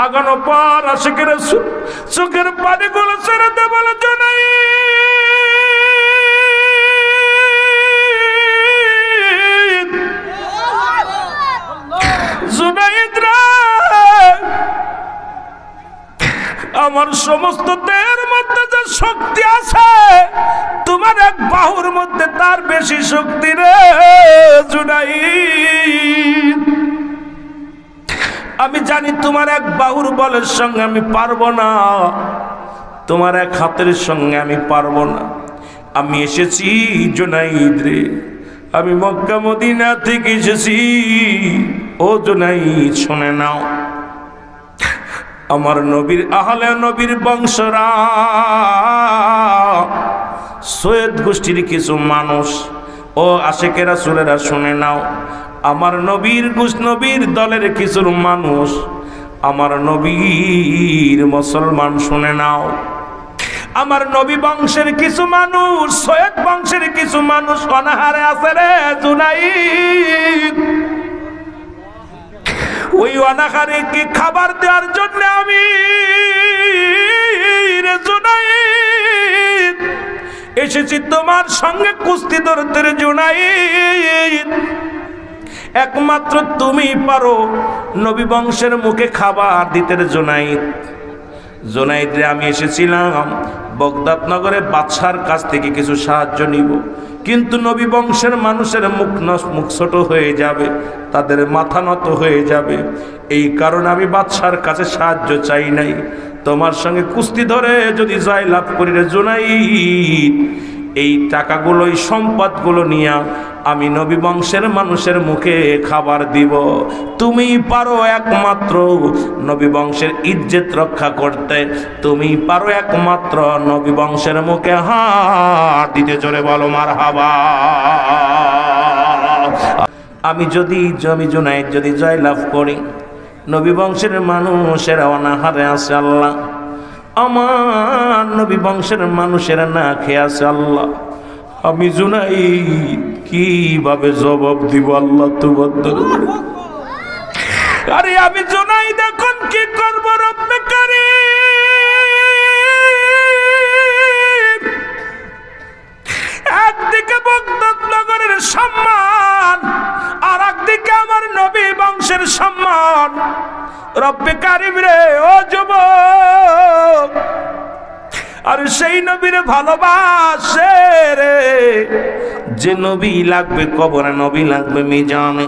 আগানো পর আশিকের চোখের পানিগুলো ছেড়ে দে বলে জোনাই আমার সমস্ত দেহের মধ্যে যে শক্তি আছে তোমার এক বাহুর মধ্যে তার বেশি শক্তি রে জুনাইদ। আমি জানি তোমার এক বাহুর বলের সঙ্গে আমি পারবো না, তোমার এক হাতের সঙ্গে আমি পারবো না। আমি এসেছি জুনাইদ রে, আমি মক্কা মদিনা থেকে এসেছি। ও জুনাইদ শুনে নাও, আমার নবীর আহলে নবীর বংশরা সৈয়দ গোষ্ঠীর কিছু মানুষ ও আশিকে রাসূলেরা শুনে নাও, আমার নবীর নবীর দলের কিছু মানুষ, আমার নবীর মুসলমান শুনে নাও, আমার নবী বংশের কিছু মানুষ, সৈয়দ বংশের কিছু মানুষ অনাহারে আছে রে জুনাইদ। ওই অনাহারে কি খাবার দেওয়ার জন্য আমি রে জুনাইদ এসেছি তোমার সঙ্গে কুস্তি ধরতে রে জুনাইদ। একমাত্র তুমি পারো নবী বংশের মুখে খাবার দিতে রে জুনাইদ। জুনাইদ রে আমি এসেছিলাম বগদাদ নগরে বাদশার কাছ থেকে কিছু সাহায্য নিব, কিন্তু নবী বংশের মানুষের মুখ ছোট হয়ে যাবে, তাদের মাথা নত হয়ে যাবে, এই কারণে আমি বাদশার কাছে সাহায্য চাই নাই। তোমার সঙ্গে কুস্তি ধরে যদি জয় লাভ করি রে জুনাইদ, এই টাকাগুলো এই সম্পদগুলো নিয়ে আমি নবী বংশের মানুষের মুখে খাবার দিব। তুমি পারো একমাত্র নবী বংশের ইজ্জত রক্ষা করতে, তুমি পারো একমাত্র নবী বংশের মুখে হাত দিতে। জোরে বলো মারহাবা। আমি জুনাইদ যদি জয় লাভ করি, নবী বংশের মানুষেরা অনাহারে আছে আল্লাহ, আমার নবী বংশের মানুষেরা না খেয়ে আছে আল্লাহ, আমি জুনাইদ কিভাবে জবাব দিব আল্লাহ তোমার দরবারে? আরে আমি জুনাইদ এখন কি করব রব্বে কারীম? একদিকে বগদাদ নগরের সম্মান, আর একদিকে আমার নবী বংশের সম্মান। রব্বে কারীম রে, ও যুবক, আর সেই নবীর ভালোবাসে রে, যে নবী লাগবে কবরে, নবী লাগবে মিজানে,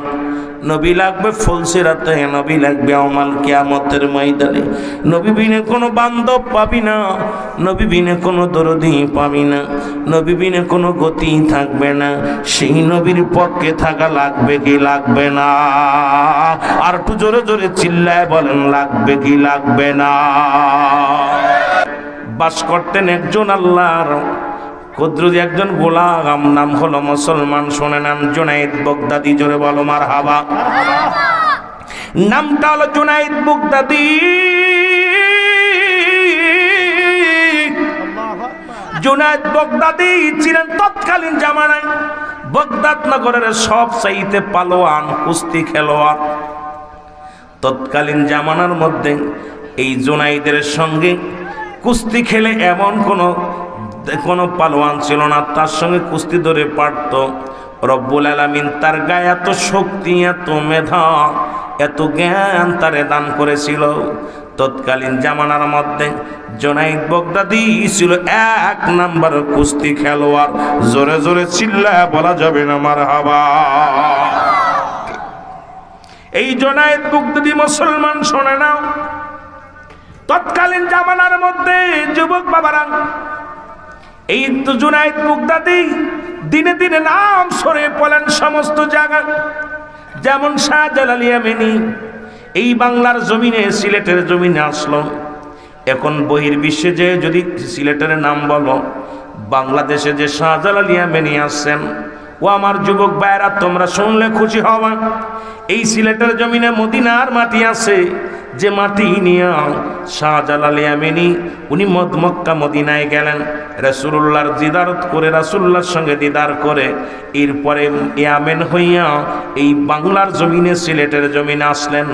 নবী লাগবে ফুলসিরাতে, নবী লাগবে আমাল কিয়ামতের ময়দানে। নবী বিনে কোনো বান্ধব পাবি না, নবী বিনে কোনো দরদি পাবি না, নবী বিনে কোনো গতি থাকবে না। সেই নবীর পক্ষে থাকা লাগবে কি লাগবে না? আর একটু জোরে জোরে চিল্লায় বলেন লাগবে কি লাগবে না? বাস করতেন একজন আল্লাহর কুদরতি একজন গোলাম, নাম হলো মুসলমান। শুনে নাম জুনাইদ বগদাদি। জোরে বলো মারহাবা। নামটা হলো জুনাইদ বগদাদি। জুনাইদ বগদাদি ছিলেন তৎকালীন জামানায় বগদাদ নগরের সবচাইতে পালোয়ান কুস্তি খেলোয়াড়। তৎকালীন জামানার মধ্যে এই জুনাইদের সঙ্গে কুস্তি খেলে এমন কোনো পালোয়ান ছিল না তার সঙ্গে কুস্তি ধরে পারত। রব্বুল আলামিন তার গায়ে এত শক্তি, এত মেধা, এত জ্ঞান তারে দান করেছিল। তৎকালীন জামানার মধ্যে জুনাইদ বগদাদি ছিল এক নাম্বার কুস্তি খেলোয়াড়। জোরে জোরে চিল্লায় বলা যাবে না মারহাবা। এই জুনাইদ বগদাদি মুসলমান শোনে নাও, তৎকালীন জামানার মধ্যে যুবক বাবারা, এই তো জুনাইদ বগদাদি দিনে দিনে নাম ছড়িয়ে পড়লেন সমস্ত জায়গায়। যেমন শাহজালাল ইয়ামানি এই বাংলার জমিনে, সিলেটের জমিনে আসলো। এখন বহির্বিশ্বে যে যদি সিলেটের নাম বলো, বাংলাদেশে যে শাহজালাল ইয়ামানি আসছেন, ও আমার যুবক ভাইরা তোমরা শুনলে খুশি হবা। এই সিলেটের জমিনে মদিনার মাটি আছে, যে মাটি নিয়ে শাহজালাল ইয়ামানি উনি মক্কা মদিনায় গেলেন। রাসূলুল্লাহর দিদারত করে, রাসূলুল্লাহর সঙ্গে দিদার করে এরপরে ইয়ামেন হইয়া এই বাংলার জমিনে, সিলেটের জমিনে আসলেন।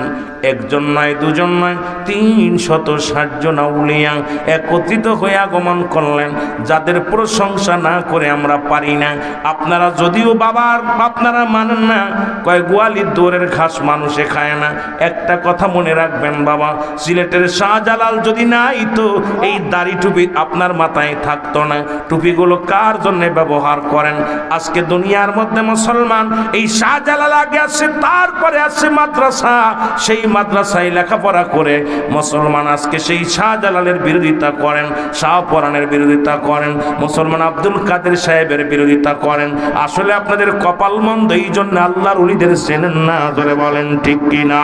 একজন নয়, দুজন নয়, 360 জন আউলিয়া একত্রিত হয়ে আগমন করলেন, যাদের প্রশংসা না করে আমরা পারি না। আপনারা যদিও বাবার আপনারা মানেন না, কয় গোয়ালির দৌড়ের ঘাস মানুষে খায় না। একটা কথা মনে রাখবেন বাবা, সিলেটের শাহজালাল যদি নাই তো এই দাড়ি টুপি আপনার মাথায় থাকতো না। টুপিগুলো কার জন্য ব্যবহার করেন? আজকে দুনিয়ার মধ্যে মুসলমান এই শাহজালাল আগে আসছে, তারপরে আসছে মাদ্রাসা। সেই মাদ্রাসায় লেখাপড়া করে মুসলমান আজকে সেই শাহজালালের বিরোধিতা করেন, শাহপরানের বিরোধিতা করেন, মুসলমান আব্দুল কাদের সাহেবের বিরোধিতা করেন। আসলে আপনাদের কপাল মন্দ, এই জন্য আল্লাহর ওলিদের চেনেন না। ধরে বলেন ঠিক কিনা?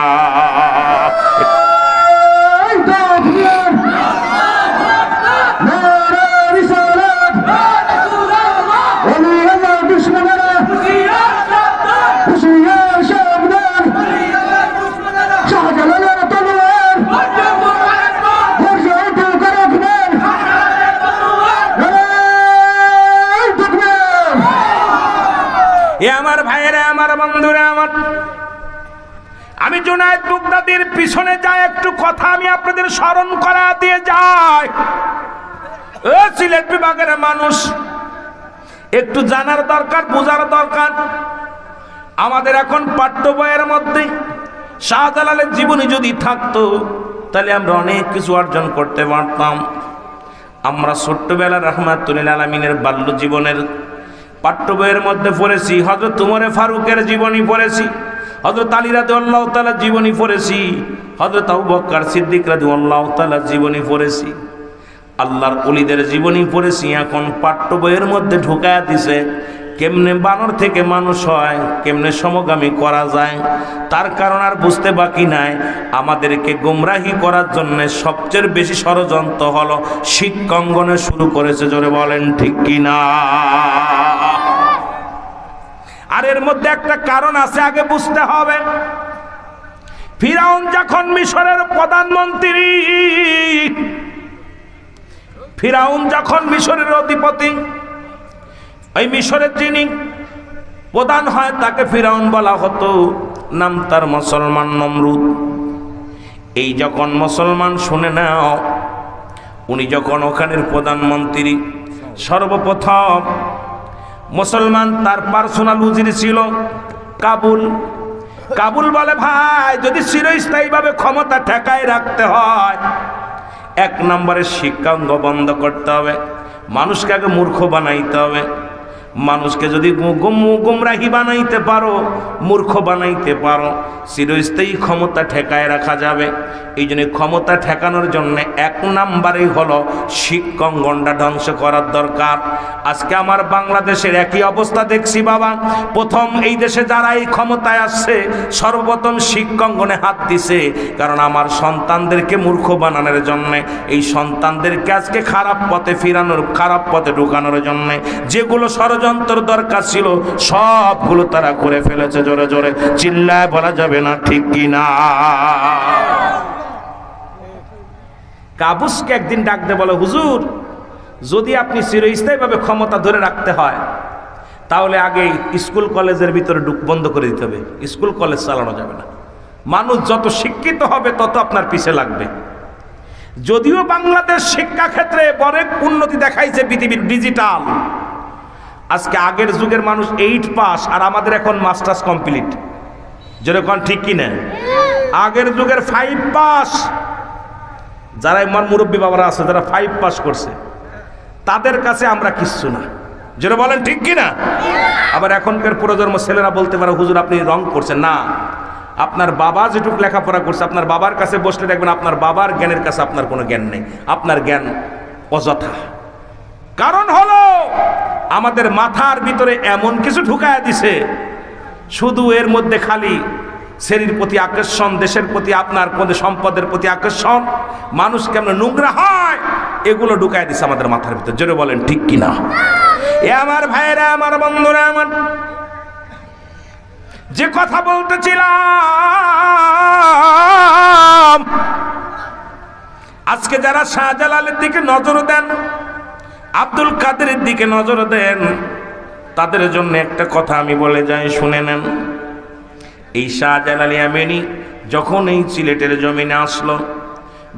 আমার ভাইয়েরা, আমার বন্ধুরা, আমার আমি জুনায়েদ বাগদাদীর পিছনে যাই, একটু কথা আমি আপনাদের স্মরণ করা দিয়ে যাই। ও সিলেট বিভাগের মানুষ, একটু জানার দরকার, বোঝার দরকার। আমাদের এখন পাঠ্য বইয়ের মধ্যে শাহজালালের জীবনী যদি থাকতো তাহলে আমরা অনেক কিছু অর্জন করতে পারতাম। আমরা ছোট্টবেলা রাহমাতুল্লিল আলামিনের বাল্য জীবনের পাঠ্য বইয়ের মধ্যে পড়েছি, হযরত উমরে ফারুকের জীবনী পড়েছি, হযরত আলী রাদিয়াল্লাহু তাআলা জীবনী পড়েছি, হযরত আবু বকর সিদ্দিক রাদিয়াল্লাহু তাআলা জীবনী পড়েছি, আল্লাহর ওলিদের জীবনী পড়েছি। এখন পাঠ্য বইয়ের মধ্যে ঢুকায়া দিছে কেমনে বানর থেকে মানুষ হয়, কেমনে সমগামী করা যায়। তার কারণ আর বুঝতে বাকি নাই, আমাদেরকে গুমরাহি করার জন্য সবচেয়ে বেশি ষড়যন্ত্র হলো শিক্ষাঙ্গনে শুরু করেছে। জোরে বলেন ঠিক কিনা? আর এর মধ্যে একটা কারণ আছে, আগে বুঝতে হবে। ফিরাউন যখন মিশরের প্রধানমন্ত্রী, ফিরাউন যখন মিশরের অধিপতি, ওই মিশরের যিনি প্রধান হয় তাকে ফিরাউন বলা হতো, নাম তার মুসলমান নমরুদ। এই যখন মুসলমান শুনে নাও, উনি যখন ওখানের প্রধানমন্ত্রী, সর্বপ্রথম মুসলমান তার পার্সোনাল উজির ছিল কাবুল। কাবুল বলে, ভাই যদি চিরস্থায়ীভাবে ক্ষমতা ঠেকায় রাখতে হয়, 1 নম্বরে শিক্ষাঙ্গ বন্ধ করতে হবে, মানুষকে আগে মূর্খ বানাইতে হবে। মানুষকে যদি গুমরাহি বানাইতে পারো, মূর্খ বানাইতে পারো, চিরস্থায়ী ক্ষমতা ঠেকায় রাখা যাবে। এই জন্য ক্ষমতা ঠেকানোর জন্য 1 নম্বরেই হলো শিক্ষাঙ্গনটা ধ্বংস করার দরকার। আজকে আমার বাংলাদেশের একই অবস্থা দেখছি বাবা। প্রথম এই দেশে যারা এই ক্ষমতায় আসছে, সর্বপ্রথম শিক্ষাঙ্গনে হাত দিছে, কারণ আমার সন্তানদেরকে মূর্খ বানানোর জন্য, এই সন্তানদেরকে আজকে খারাপ পথে ফিরানোর, খারাপ পথে ঢুকানোর জন্য যেগুলো ষড়যন্ত্র দরকার ছিল সবগুলো তারা করে ফেলেছে। জোরে জোরে চিল্লায় বলা যাবে না ঠিক কিনা? কাবুসকে একদিন ডাক দিয়ে বলে, হুজুর যদি আপনি চিরস্থায়ীভাবে ক্ষমতা ধরে রাখতে হয়, তাহলে আগে স্কুল কলেজের ভিতরে বন্ধ করে দিতে হবে, স্কুল কলেজ চালানো যাবে না। মানুষ যত শিক্ষিত হবে তত আপনার পিছে লাগবে। যদিও বাংলাদেশ শিক্ষা ক্ষেত্রে বড় উন্নতি দেখাইছে, পৃথিবীর ডিজিটাল। আজকে আগের যুগের মানুষ 8 পাস, আর আমাদের এখন মাস্টার্স কমপ্লিট। যেরকম ঠিক কিনা? আগের যুগের 5 পাস, যারা আমার মুরব্বী বাবারা আছে যারা 5 পাস করছে, তাদের কাছে আমরা কিচ্ছু না। যেটা বলেন ঠিক কিনা? আবার এখনকার প্রজন্ম ছেলেরা বলতে পারে, হুজুর আপনি রং করছেন না, আপনার বাবা যেটুকু লেখাপড়া করছে, আপনার বাবার কাছে বসলে দেখবেন আপনার বাবার জ্ঞানের কাছে আপনার কোনো জ্ঞান নেই, আপনার জ্ঞান অযথা। কারণ হলো আমাদের মাথার ভিতরে এমন কিছু ঢুকায়া দিছে, শুধু এর মধ্যে খালি শরীর প্রতি আকর্ষণ, দেশের প্রতি, আপনার মধ্যে সম্পদের প্রতি আকর্ষণ, মানুষ কেমন নোংরা হয়, এগুলো ঢুকায় দিছে আমাদের মাথার ভিতরে। জোরে বলেন ঠিক কিনা? এ আমার ভাইয়েরা, আমার বন্ধুরা, আমার যে কথা বলতেছিলাম, আজকে যারা শাহজালালের দিকে নজর দেন, আব্দুল কাদেরের দিকে নজর দেন। তাদের জন্য একটা কথা আমি বলে যাই, শুনে নেন। এই শাহজালাল ইয়ামানি যখন এই সিলেটের জমিনে আসলো,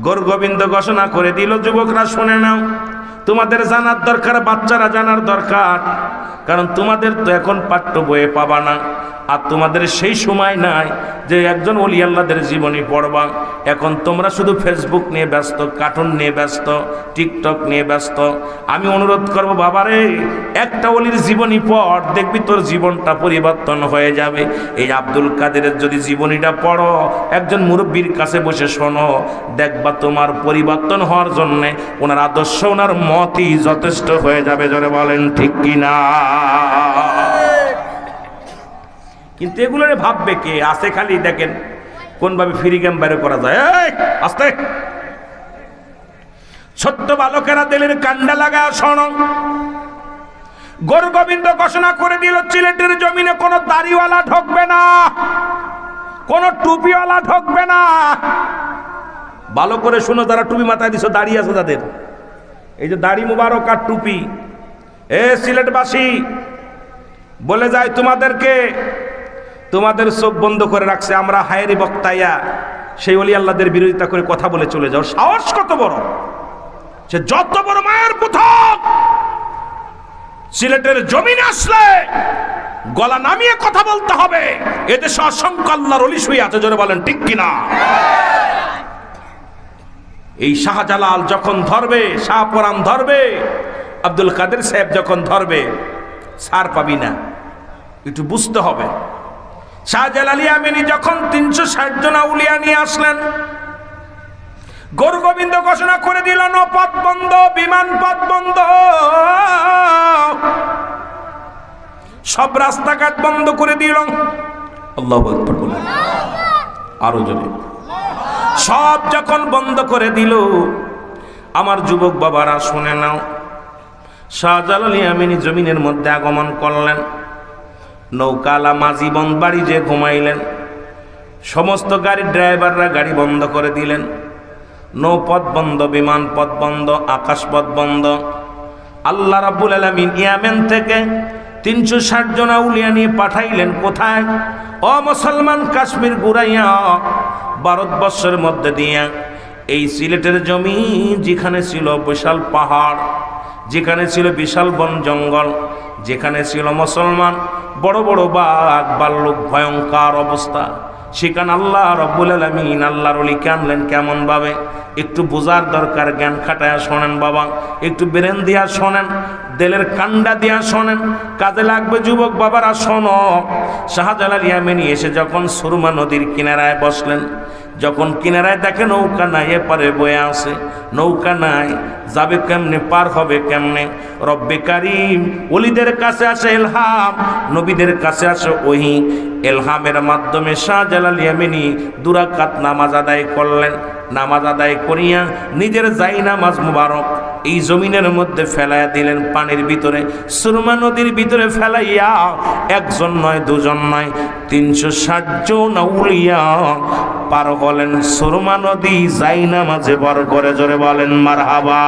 গৌরগোবিন্দ ঘোষণা করে দিল, যুবকরা শুনে নাও, তোমাদের জানার দরকার, বাচ্চারা জানার দরকার, কারণ তোমাদের তো এখন পাঠ্য বইয়ে পাবা না, আর তোমাদের সেই সময় নাই যে একজন ওলি আল্লাহদের জীবনী পড়বা। এখন তোমরা শুধু ফেসবুক নিয়ে ব্যস্ত, কার্টুন নিয়ে ব্যস্ত, টিকটক নিয়ে ব্যস্ত। আমি অনুরোধ করব, বাবারে একটা ওলির জীবনী পড়, দেখবি তোর জীবনটা পরিবর্তন হয়ে যাবে। এই আব্দুল কাদেরের যদি জীবনীটা পড়ো, একজন মুরব্বীর কাছে বসে শোনো, দেখবা তোমার পরিবর্তন হওয়ার জন্যে ওনার আদর্শ, ওনার মতই যথেষ্ট হয়ে যাবে। জোরে বলেন ঠিক কিনা? কিন্তু এগুলো ভাববে কে? আসে খালি দেখেন কোনভাবে ফ্রি গেম বাইরে করা যায়। আস্তে ছোট্ট বালকেরা দিলের কান্ডা লাগায় শোনো, গৌরগোবিন্দ ঘোষণা করে দিল, সিলেটের জমিনে কোনো দাড়িওয়ালা ঢুকবে না, কোনো টুপিওয়ালা ঢুকবে না। ভালো করে শুনো, যারা টুপি মাথায় দিছো, দাঁড়িয়ে আছে তাদের, এই যে দাড়ি মুবারক আর টুপি, সিলেটবাসী বলে যায় তোমাদেরকে, তোমাদের চোখ বন্ধ করে রাখছে, আমরা হায়রি বক্তাইয়া সেই ওলি আল্লাহদের বিরোধিতা করে কথা বলে চলে যাও। সাহস কত বড়! সে যত বড় মায়ের পুত্র, সিলেটের জমিনে আসলে গলা নামিয়ে কথা বলতে হবে। এদেশে অসংখ্য আল্লাহর ওলি শুয়ে আছে। জোরে বলেন ঠিক কিনা? এই শাহজালাল যখন ধরবে, শাহপরান ধরবে, আব্দুল কাদের সাহেব যখন ধরবে, ছাড় পাবি না। একটু বুঝতে হবে। শাহজালাল ইয়ামানি যখন 360 জন আউলিয়া নিয়ে আসলেন, গৌরগোবিন্দ ঘোষণা করে দিল, নৌপথ বন্ধ, বিমান পথ বন্ধ, সব রাস্তাঘাট বন্ধ করে দিল। আল্লাহু আকবার বলেন আরো জোরে। সব যখন বন্ধ করে দিল, আমার যুবক বাবারা শুনে নাও, শাহজালাল ইয়ামানি জমিনের মধ্যে আগমন করলেন। নৌকালা মাঝিবন বাড়ি যে ঘুমাইলেন, সমস্ত গাড়ির ড্রাইভাররা গাড়ি বন্ধ করে দিলেন। নৌপথ বন্ধ, বিমান পথ বন্ধ, আকাশ পথ বন্ধ। আল্লাহ রাব্বুল আলামিন ইয়ামেন থেকে 360 জন আউলিয়া নিয়ে পাঠাইলেন কোথায়? ও মুসলমান, কাশ্মীর ঘুরাইয়া ভারতবর্ষের মধ্যে দিয়া এই সিলেটের জমি, যেখানে ছিল বিশাল পাহাড়, যেখানে ছিল বিশাল বন জঙ্গল, যেখানে ছিল মুসলমান বড় বড় বাঘ ভাল্লুক, ভয়ঙ্কর অবস্থা, সেখানে আল্লাহ রাব্বুল আলামিন আল্লাহর ওলিকে আনলেন। কেমন ভাবে? একটু বোঝার দরকার, জ্ঞান খাটায়া শোনেন বাবা, একটু ব্রেন দিয়া শোনেন, দিলের কান্ডা দিয়া শোনেন, কাজে লাগবে যুবক বাবারা। শোনো, শাহজালাল ইয়ামানি এসে যখন সুরমা নদীর কিনারায় বসলেন, যখন কিনারায় দেখে নৌকা নাই, এপারে বয়ে আসে, নৌকা নাই, যাবে কেমনে, পার হবে কেমনে? রব্বে কারিম ওলিদের কাছে আসে এলহাম, নবীদের কাছে আসে ওহী। এলহামের মাধ্যমে শাহজালাল ইয়ামানি 2 রাকাত নামাজ আদায় করলেন। নামাজ আদায় করিয়া নিজের যাই নামাজ মুবারক এই জমিনের মধ্যে ফেলাইয়া দিলেন, পানির ভিতরে, সুরমা নদীর ভিতরে ফেলাইয়া, একজন নয়, দুজন নয়, 360 জন আউলিয়া পার হলেন সুরমা নদী যাই নামাজে পার করে। জোরে বলেন মারহাবা।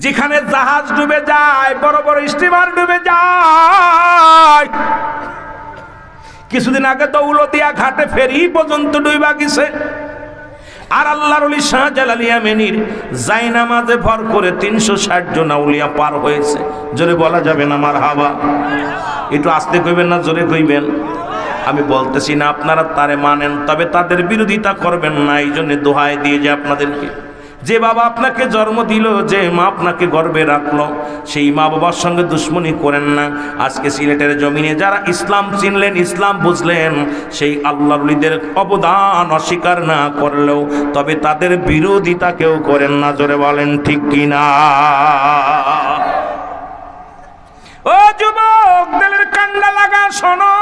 যেখানে জাহাজ ডুবে যায়, বড় বড় স্টিমার ডুবে যায়, কিছুদিন আগে দৌলতিয়া ঘাটে ফেরি পর্যন্ত ডুবা গেছে, আর আল্লাহর ওলি শাহজালাল ইয়ামানির জায়নামাজে ভর করে 360 জন আউলিয়া পার হয়েছে। জোরে বলা যাবে না মারহাবা? একটু আস্তে কইবেন না জোরে কইবেন? আমি বলতেছি না আপনারা তারে মানেন, তবে তাদের বিরোধিতা করবেন না। এই জন্য দোহাই দিয়ে যে আপনাদেরকে, যে বাবা আপনাকে জন্ম দিল, যে মা আপনাকে গর্বে রাখলো, সেই মা বাবার সঙ্গে দুশ্মনী করেন না। আজকে সিলেটের জমিনে যারা ইসলাম চিনলেন, ইসলাম বুঝলেন, সেই আল্লাহর ওলিদের অবদান অস্বীকার না করলেও তবে তাদের বিরোধিতা কেউ করেন না। জোরে বলেন ঠিক কিনা? ও যুবক, দিলের কান্ডা লাগা শোনো,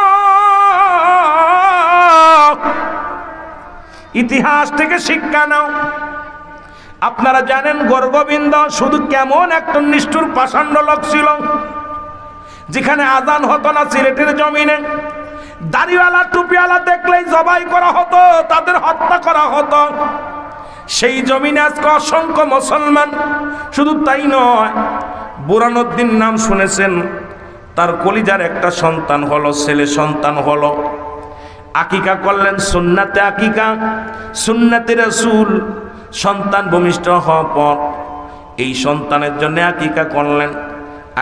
ইতিহাস থেকে শিক্ষা নাও। আপনারা জানেন গৌরগোবিন্দ শুধু কেমন একটা নিষ্ঠুর পাষাণ্ড লোক ছিল, যেখানে আজান হতো না সিলেটের জমিনে, দাড়িওয়ালা টুপিওয়ালা দেখলেই জবাই করা হতো, তাদের হত্যা করা হতো। সেই জমিনে আজকে অসংখ্য মুসলমান। শুধু তাই নয়, বুরহানুদ্দিন নাম শুনেছেন, তার কলিজার একটা সন্তান হলো, ছেলে সন্তান হলো, আকিকা করলেন, সুন্নাতে আকিকা, সুন্নাতে রাসূল। সন্তান ভূমিষ্ঠ হওয়ার পর এই সন্তানের জন্য আকিকা করলেন।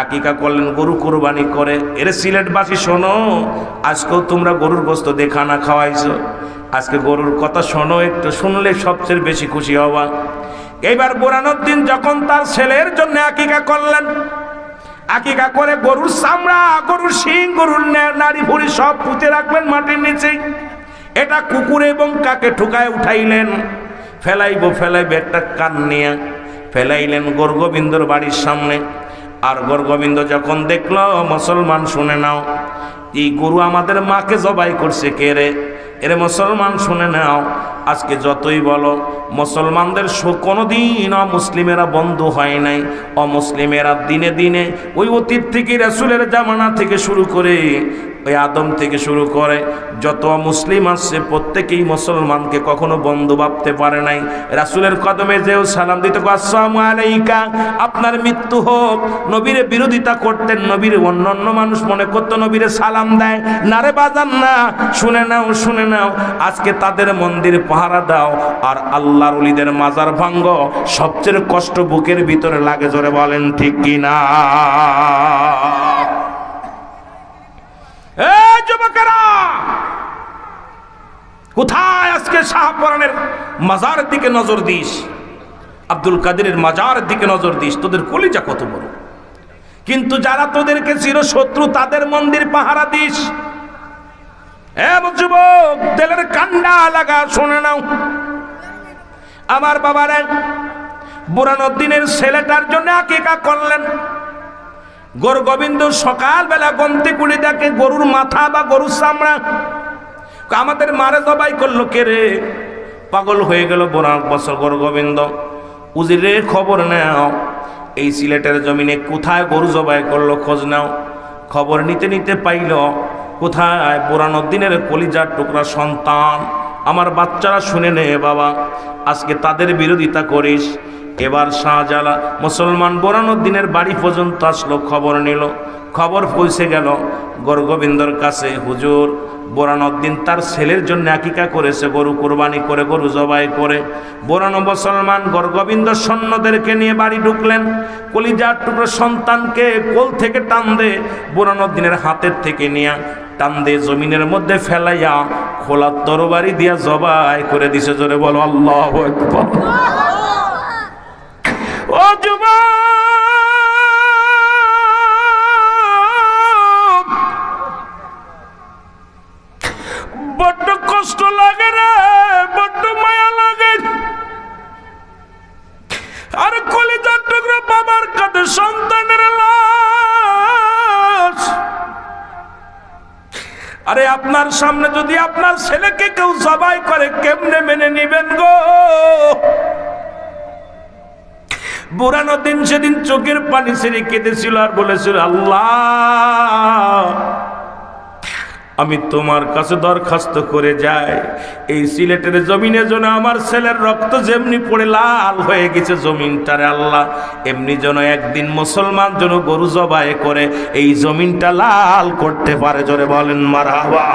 আকিকা করলেন গরু কুরবানি করে। এর সিলেটবাসী শোনো, আজকেও তোমরা গরুর গোশত দিয়ে খানা খাওয়াইছো, আজকে গরুর কথা শোনো, একটু শুনলে সবচেয়ে বেশি খুশি হবা। এইবার বুরহানুদ্দিন যখন তার ছেলের জন্য আকিকা করলেন, আকিকা করে গরুর চামড়া, গরুর শিং, গরুর নাড়ি ভুড়ি সব পুঁতে রাখলেন মাটির নিচে। এটা কুকুর এবং কাকে ঠুকায় উঠাইলেন, ফেলাইবে একটা কান নিয়ে ফেলাইলেন গর্গবিন্দর বাড়ির সামনে। আর গর্গবিন্দ যখন দেখলো, মুসলমান শুনে নাও, এই গরু আমাদের মাকে জবাই করছে কে রে? এরে মুসলমান শুনে নাও, আজকে যতই বলো মুসলমানদের কোনোদিন অমুসলিমেরা বন্ধু হয় নাই। অমুসলিমেরা দিনে দিনে ওই অতীত থেকে, রাসূলের জামানা থেকে শুরু করে, ওই আদম থেকে শুরু করে যত মুসলিম আসছে প্রত্যেকেই মুসলমানকে কখনো বন্ধু ভাবতে পারে নাই। রাসূলের কদমে যেও সালাম দিত, আসসালামু আলাইকা, আপনার মৃত্যু হোক। নবীরে বিরোধিতা করতেন, নবীর অন্যান্য মানুষ মনে করতো নবীরে সালাম দেয় না রে বাজান না। শুনে নাও, শুনে নাও, আজকে তাদের মন্দির পাহারা দাও আর আল্লাহর ওলিদের মাজার ভাঙ্গ, সবচেয়ে কষ্ট বুকের ভিতরে লাগে, জোরে বলেন ঠিক কিনা? যুবকেরা, কোথায় আজকে শাহপরানের মাজারের দিকে নজর দিস, আব্দুল কাদেরের মাজারের দিকে নজর দিস, তোদের কলিজা কত বড়। কিন্তু যারা তোদেরকে চিরশত্রু, তাদের মন্দির পাহারা দিস। যুবক, তেলের কান্ডা লাগা, শুনে নাও। আমার বাবারা বুরহানুদ্দিনের ছেলেটার জন্য আকিকা করলেন। গর্গবিন্দ সকালবেলা গন্তি কুড়ি দেখে গরুর মাথা বা গরুর চামড়া, আমাদের মারে জবাই করলো কে রে? পাগল হয়ে গেল বছর গর্গবিন্দ। উজিরে খবর নাও, এই সিলেটের জমিনে কোথায় গরু জবাই করলো খোঁজ নাও। খবর নিতে নিতে পাইল কোথায় বুরহানুদ্দিনের কলিজার টুকরা সন্তান। আমার বাচ্চারা শুনে নে বাবা, আজকে তাদের বিরোধিতা করিস। এবার শাহজালাল মুসলমান বুরহানুদ্দিনের বাড়ি পর্যন্ত আসলো, খবর নিল। খবর পৌঁছে গেল গর্গবিন্দর কাছে, হুজুর বুরহানুদ্দিন তার ছেলের জন্য আকিকা করেছে, গরু কুরবানি করে, গরু জবাই করে। মুসলমান গর্গবিন্দ সৈন্যদেরকে নিয়ে বাড়ি ঢুকলেন। কলিজার টুকরো সন্তানকে কোল থেকে টান দে, বুরহানুদ্দিনের হাতের থেকে নিয়ে টান দিয়ে জমিনের মধ্যে ফেলাইয়া খোলা তরবারি দিয়া জবাই করে দিছে। জোরে বলো আল্লাহু আকবার। ও যুবক, বড্ড কষ্ট লাগে রে, বড্ড মায়া লাগে। আর কলিজার টুকরো বাবার কাঁধে সন্তানের লাশ। আরে আপনার সামনে যদি আপনার ছেলেকে কেউ জবাই করে, কেমনে মেনে নিবেন গো? বুরহানুদ্দিন সেদিন চোখের পানি ছেড়ে কেঁদেছিল আর বলেছিল, আল্লাহ আমি তোমার কাছে দরখাস্ত করে যাই, এই সিলেটের জমিনে যেন আমার ছেলের রক্ত যেমনি পড়ে লাল হয়ে গেছে জমিনটারে আল্লাহ, এমনি যেন একদিন মুসলমান যেন গরু জবাই করে এই জমিনটা লাল করতে পারে। জোরে বলেন মারহাবা।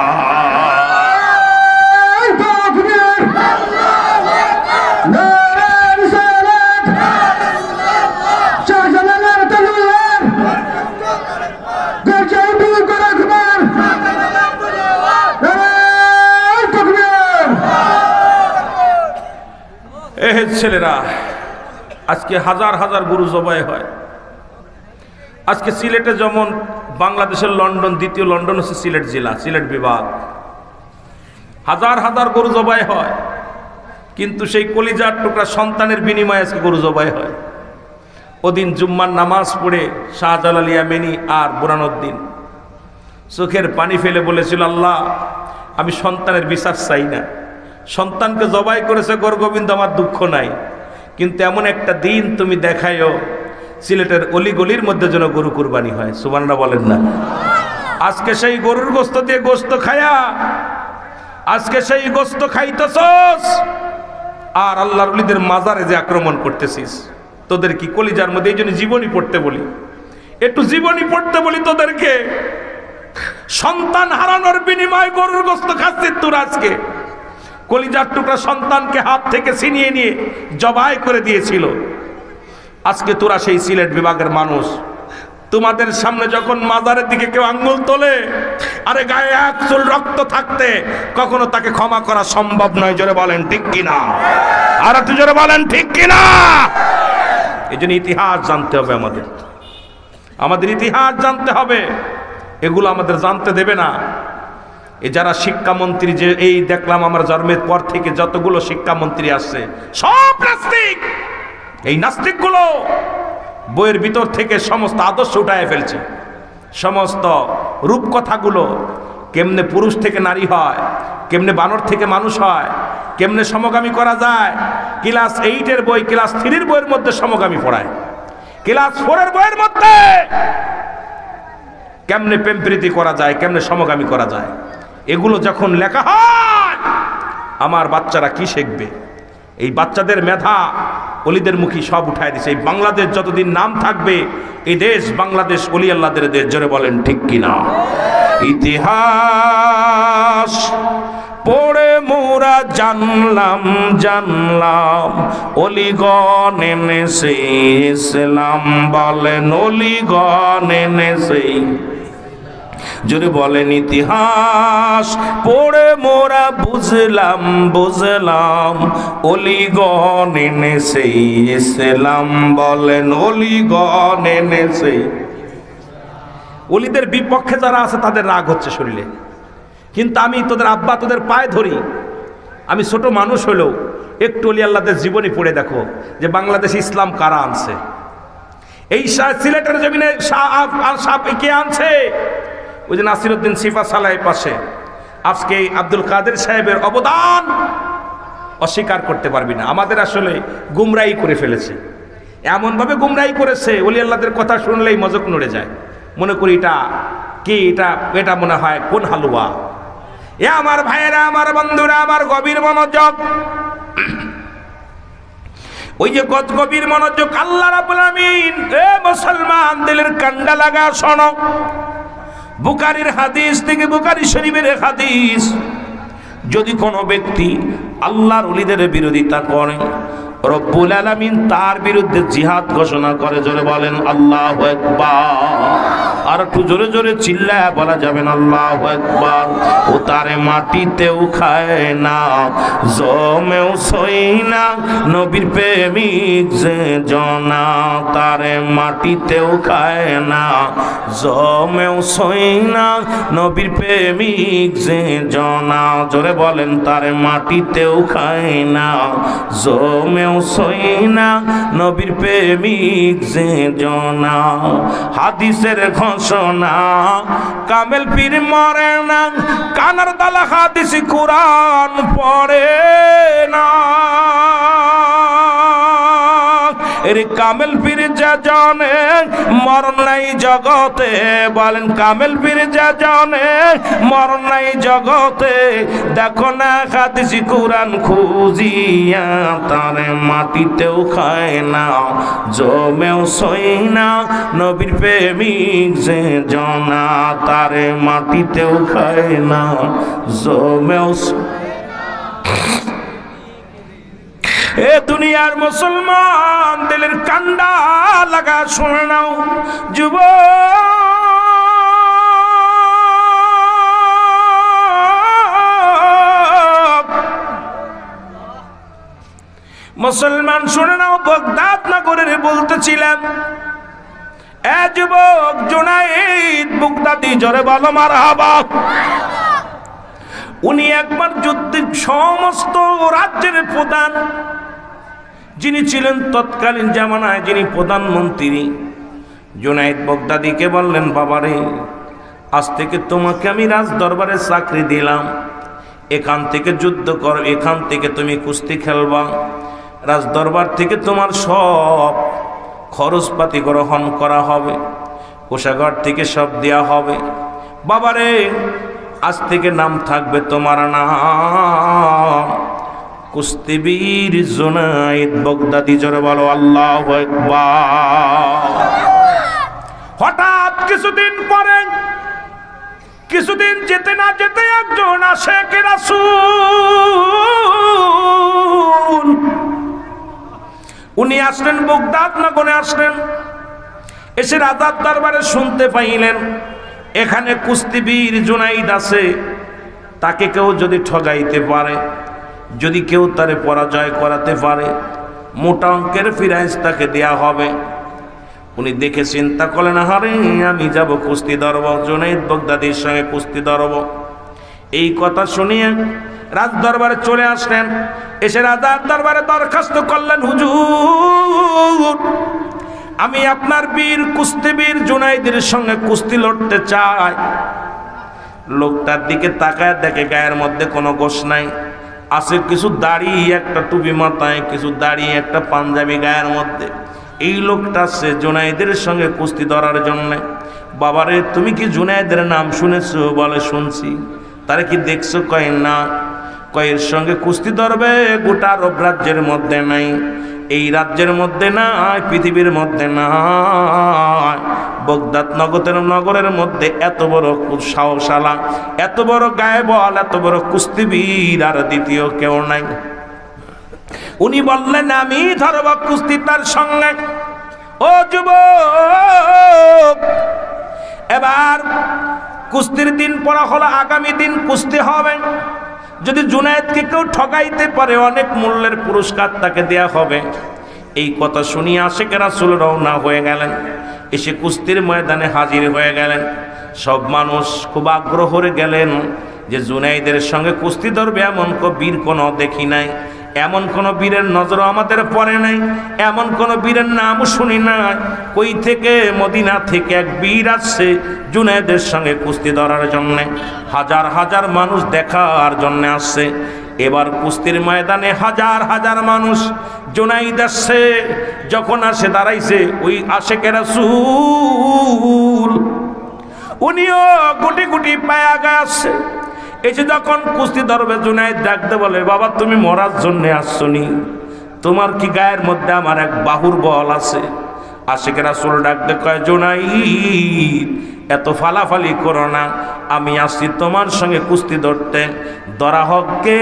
ছেলেরা, আজকে হাজার হাজার গরু জবাই হয়। আজকে সিলেটে যেমন বাংলাদেশের লন্ডন, দ্বিতীয় লন্ডন হচ্ছে সিলেট জেলা, সিলেট বিভাগ, হাজার হাজার গরু জবাই হয়। কিন্তু সেই কলিজার টুকরা সন্তানের বিনিময়ে আজকে গরু জবাই হয়। ওদিন জুম্মার নামাজ পড়ে শাহজালাল ইয়ামানি আর বুরহানুদ্দিন চোখের পানি ফেলে বলেছিল, আল্লাহ আমি সন্তানের বিচার চাই না, সন্তানকে জবাই করেছে গর্গবিন্দ, আমার দুঃখ নাই, কিন্তু এমন একটা দিন তুমি দেখায়ও সিলেটের অলিগলির মধ্যে যেন গরু কুরবানি হয়। সুবহানাল্লাহ বলেন না? আজকে সেই গরুর গোশত দিয়ে গোশত খায়া, আজকে সেই গোশত খাইতেছস, আর আল্লাহর ওলিদের মাজারে যে আক্রমণ করতেছিস, তোদের কি কলিজার মধ্যে? এই জন্য জীবনী পড়তে বলি, একটু জীবনী পড়তে বলি তোদেরকে। সন্তান হারানোর বিনিময়ে গরুর গোশত খাচ্ছিস তোরা আজকে। কলিজার টুকরা সন্তানকে হাত থেকে ছিনিয়ে নিয়ে জবাই করে দিয়েছিল। আজকে তোরা সেই সিলেট বিভাগের মানুষ। তোমাদের সামনে যখন মাজারের দিকে কেউ আঙ্গুল তোলে, আরে গায়ে এক চুল রক্ত থাকতে কখনো তাকে ক্ষমা করা সম্ভব নয়। জোরে বলেন ঠিক কিনা? আর একটু জোরে বলেন ঠিক কিনা? এই জন্য ইতিহাস জানতে হবে আমাদের, আমাদের ইতিহাস জানতে হবে। এগুলো আমাদের জানতে দেবে না। এই যারা শিক্ষামন্ত্রী, যে এই দেখলাম আমার জন্মের পর থেকে যতগুলো শিক্ষামন্ত্রী আসছে সব নাস্তিক। এই নাস্তিকগুলো বইয়ের ভিতর থেকে সমস্ত আদর্শ উঠায় ফেলছে। সমস্ত রূপকথাগুলো, কেমনে পুরুষ থেকে নারী হয়, কেমনে বানর থেকে মানুষ হয়, কেমনে সমগামী করা যায়। ক্লাস 8-এর বই, ক্লাস 3-এর বইয়ের মধ্যে সমগামী পড়ায়। ক্লাস 4-এর বইয়ের মধ্যে কেমনে প্রেম প্রীতি করা যায়, কেমনে সমগামী করা যায়। এগুলো যখন লেখা হয়, আমার বাচ্চারা কি শিখবে? এই বাচ্চাদের মেধা অলিদের মুখী সব উঠায় দিছে। এই বাংলাদেশ যতদিন নাম থাকবে, এই দেশ বাংলাদেশ অলি আল্লাহদের দেশ। জোরে বলেন ঠিক কিনা? ইতিহাস পড়ে মোরা জানলাম অলিগণ এনেছে ইসলাম। বলেন অলিগণ এনেছে। জোরে বলেন ইতিহাস পড়ে মোরা বুঝলাম অলিগণ এনেছে ইসলাম। বলেন অলিগণ এনেছে। অলিদের বিপক্ষে যারা আছে তাদের রাগ হচ্ছে শরীরে, কিন্তু আমি তোদের আব্বা, তোদের পায়ে ধরি। আমি ছোট মানুষ হলেও একটু অলি আল্লাহদের জীবনী পড়ে দেখো যে বাংলাদেশ ইসলাম কারা আনছে। এই সিলেটের জমিনে কে আনছে? ওই যে নাসিরউদ্দিন সিফা সালাই পাশে। আজকে আব্দুল কাদের সাহেবের অবদান অস্বীকার করতে পারবি না। আমাদের আসলে গুমরাহি করে ফেলেছে, এমনভাবে গুমরাহি করেছে ওলি আল্লাহদের কথা শুনলেই মজক নড়ে যায়। মনে করি এটা কি, এটা মনে হয় কোন হালুয়া। এ আমার ভাইয়েরা, আমার বন্ধুরা, আমার গভীর মনোযোগ, ওই যে গভীর মনোযোগ। আল্লাহ রাব্বুল আমিন, এ মুসলমান দিলের কান্ডা লাগা শোনো। বুখারীর হাদিস থেকে, বুখারী শরীফের হাদিস, যদি কোনো ব্যক্তি আল্লাহর ওলিদের বিরোধিতা করে, রব্বুল আলামিন তার বিরুদ্ধে জিহাদ ঘোষণা করে। জোরে বলেন আল্লাহু আকবার। আর একটু জোরে জোরে চিল্লায় বলা যাবে না আল্লাহু আকবার। ও তারে মাটিতেও খায় না, জমেও সই না, নবীর প্রেমিক যে জনা। তারে মাটিতেও খায় না, জমেও সই না, নবীর প্রেমিক যে জনা। জোরে বলেন তারে মাটিতেও খায় না, জমেও সই না, নবীর প্রেমিক যে জনা। হাদিসের ঘোষণা, কামেল পীর মরে না, কানার দালা হাদিস কুরআন পড়ে না। এর কামেল পীর যা জানে মরণ নাই জগতে। বলেন কামেল পীর যা জানে মরণ নাই জগতে। দেখো না হাদিস কুরআন খুঁজিয়া, তারে মাটিতেও খায় না, জমেও সই না, নবীর প্রেমিক যে জনা। তারে মাটিতেও খায় না, জমেও এ দুনিয়ার মুসলমান দিলের কান্ডা লাগা শুনে নাও যুবক, মুসলমান শুনে নাও। বাগদাদ নগরের বলতেছিলাম, এ যুবক জুনাইদ বাগদাদি, জোরে বলো মারহাবা। উনি একবার যুদ্ধের সমস্ত রাজ্যের প্রধান, যিনি ছিলেন তৎকালীন জামানায়, যিনি প্রধানমন্ত্রী, জুনাইদ বাগদাদিকে বললেন, বাবারে আজ থেকে তোমাকে আমি রাজ দরবারে চাকরি দিলাম, এখান থেকে যুদ্ধ করো, এখান থেকে তুমি কুস্তি খেলবা, রাজ দরবার থেকে তোমার সব খরচপাতি গ্রহণ করা হবে, কোষাগার থেকে সব দেয়া হবে। বাবারে আজ থেকে নাম থাকবে তোমার নাম কুস্তিবীর জুনায়েদ বাগদাদি, জোরে বলো আল্লাহু আকবার। হঠাৎ কিছুদিন পরে, কিছুদিন যেতে না যেতে একজন আশিকে রাসূল উনি আসলেন, বাগদাদ নগরে আসলেন। এসে রাজার দরবারে শুনতে পাইলেন এখানে কুস্তিবীর জুনায়েদ আছে, তাকে কেউ যদি ঠগাইতে পারে, যদি কেউ তারে পরাজয় করাতে পারে, মোটা অঙ্কের প্রাইজ তাকে দেয়া হবে। উনি দেখে চিন্তা করলেন, আরে আমি যাব কুস্তি ধরব, জুনায়েদ বাগদাদির সঙ্গে কুস্তি ধরব। এই কথা শুনিয়ে রাজ দরবারে চলে আসলেন। এসে রাজার দরবারে দরখাস্ত করলেন, হুজুর আমি আপনার বীর কুস্তিবীর জুনায়েদের সঙ্গে কুস্তি লড়তে চাই। লোকটার দিকে তাকায় দেখে গায়ের মধ্যে কোনো গোশ নাই, আছে কিছু দাড়ি, একটা টুপি মাথায়, কিছু দাড়ি, একটা পাঞ্জাবি গায়ের মধ্যে। এই লোকটা সে জুনায়েদের সঙ্গে কুস্তি ধরার জন্য। বাবারে তুমি কি জুনায়েদের নাম শুনেছো? বলে শুনছি। তারে কি দেখছো? কয় না। কয় এর সঙ্গে কুস্তি ধরবে গোটা আরব রাজ্যের মধ্যে নাই, এই রাজ্যের মধ্যে নাই, পৃথিবীর মধ্যে নাই, বাগদাদ নগরের মধ্যে এত বড় সাহসালা, এত বড় গায়ে বল, এত বড় কুস্তিবীর আর দ্বিতীয় কেউ নাই। উনি বললেন আমি ধরব কুস্তি তার সঙ্গে। ও যুবক, এবার কুস্তির দিন পড়া হলো, আগামী দিন কুস্তি হবে। যদি জুনায়েদকে কেউ ঠকাইতে পারে অনেক মূল্যের পুরস্কার তাকে দেয়া হবে। এই কথা শুনিয়ে আশিকে রাসূল রওনা হয়ে গেলেন। এসে কুস্তির ময়দানে হাজির হয়ে গেলেন। সব মানুষ খুব আগ্রহে গেলেন যে জুনায়েদের সঙ্গে কুস্তি ধরবে, এমন বীর কোনো দেখি নাই, এমন কোন বীরের নজর আমাদের পড়ে নাই, এমন কোন বীরের নাম শুনি নাই। কই থেকে? মদিনা থেকে এক বীর আসছে জুনায়েদের সঙ্গে কুস্তি ধরার জন্য। হাজার হাজার মানুষ দেখার জন্য আসছে। এবার কুস্তির ময়দানে হাজার হাজার মানুষ, জুনায়েদ আসছে। যখন আসে দাঁড়াইছে ওই আশিকে রাসূল, উনিও গুটি গুটি পায়ে আগায় আসছে। এসে যখন কুস্তি ধরবে জুনায়েদ ডাকতে বলে, বাবা তুমি মরার জন্য আসছনি? তোমার কি গায়ের মধ্যে আমার এক বাহুর বল আছে? আশিকে রাসূল ডাকতে কয়, জুনায়েদ এত ফালাফালি করো না, আমি আসছি তোমার সঙ্গে কুস্তি ধরতে। ধরা হোক কে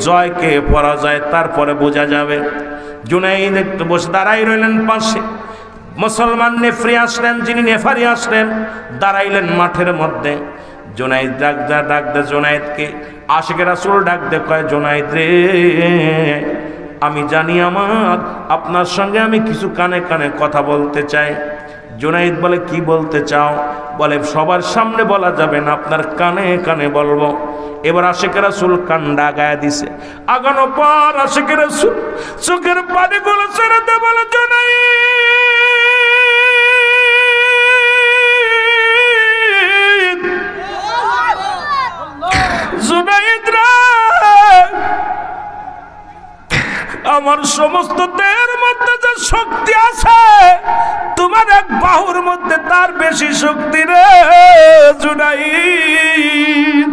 জয় কে পরাজয়, তারপরে বোঝা যাবে। জুনায়েদ একটু বসে দাঁড়াই রইলেন পাশে। মুসলমান নেফরি আসলেন, যিনি নেফারি আসলেন, দাঁড়াইলেন মাঠের মধ্যে। জুনায়েদ ডাকতে জুনায়েদকে আশিকে রাসূল ডাকতে কয়, জুনায়েদ রে আমি জানি আপনার সঙ্গে আমি কিছু কানে কানে কথা বলতে চাই। জুনায়েদ বলে, কি বলতে চাও? বলে সবার সামনে বলা যাবে না, আপনার কানে কানে বলবো। এবার আশিকে রাসূল কান্ডা গায়ে দিছে। আগানো পর আশিকে রাসূল চোখের পানিগুলো ছেড়ে দে, বলে জুনায়েদ রে আমার সমস্ত দেহের মধ্যে যে শক্তি আছে তোমার এক বাহুর মধ্যে তার বেশি শক্তি রে জুনায়েদ।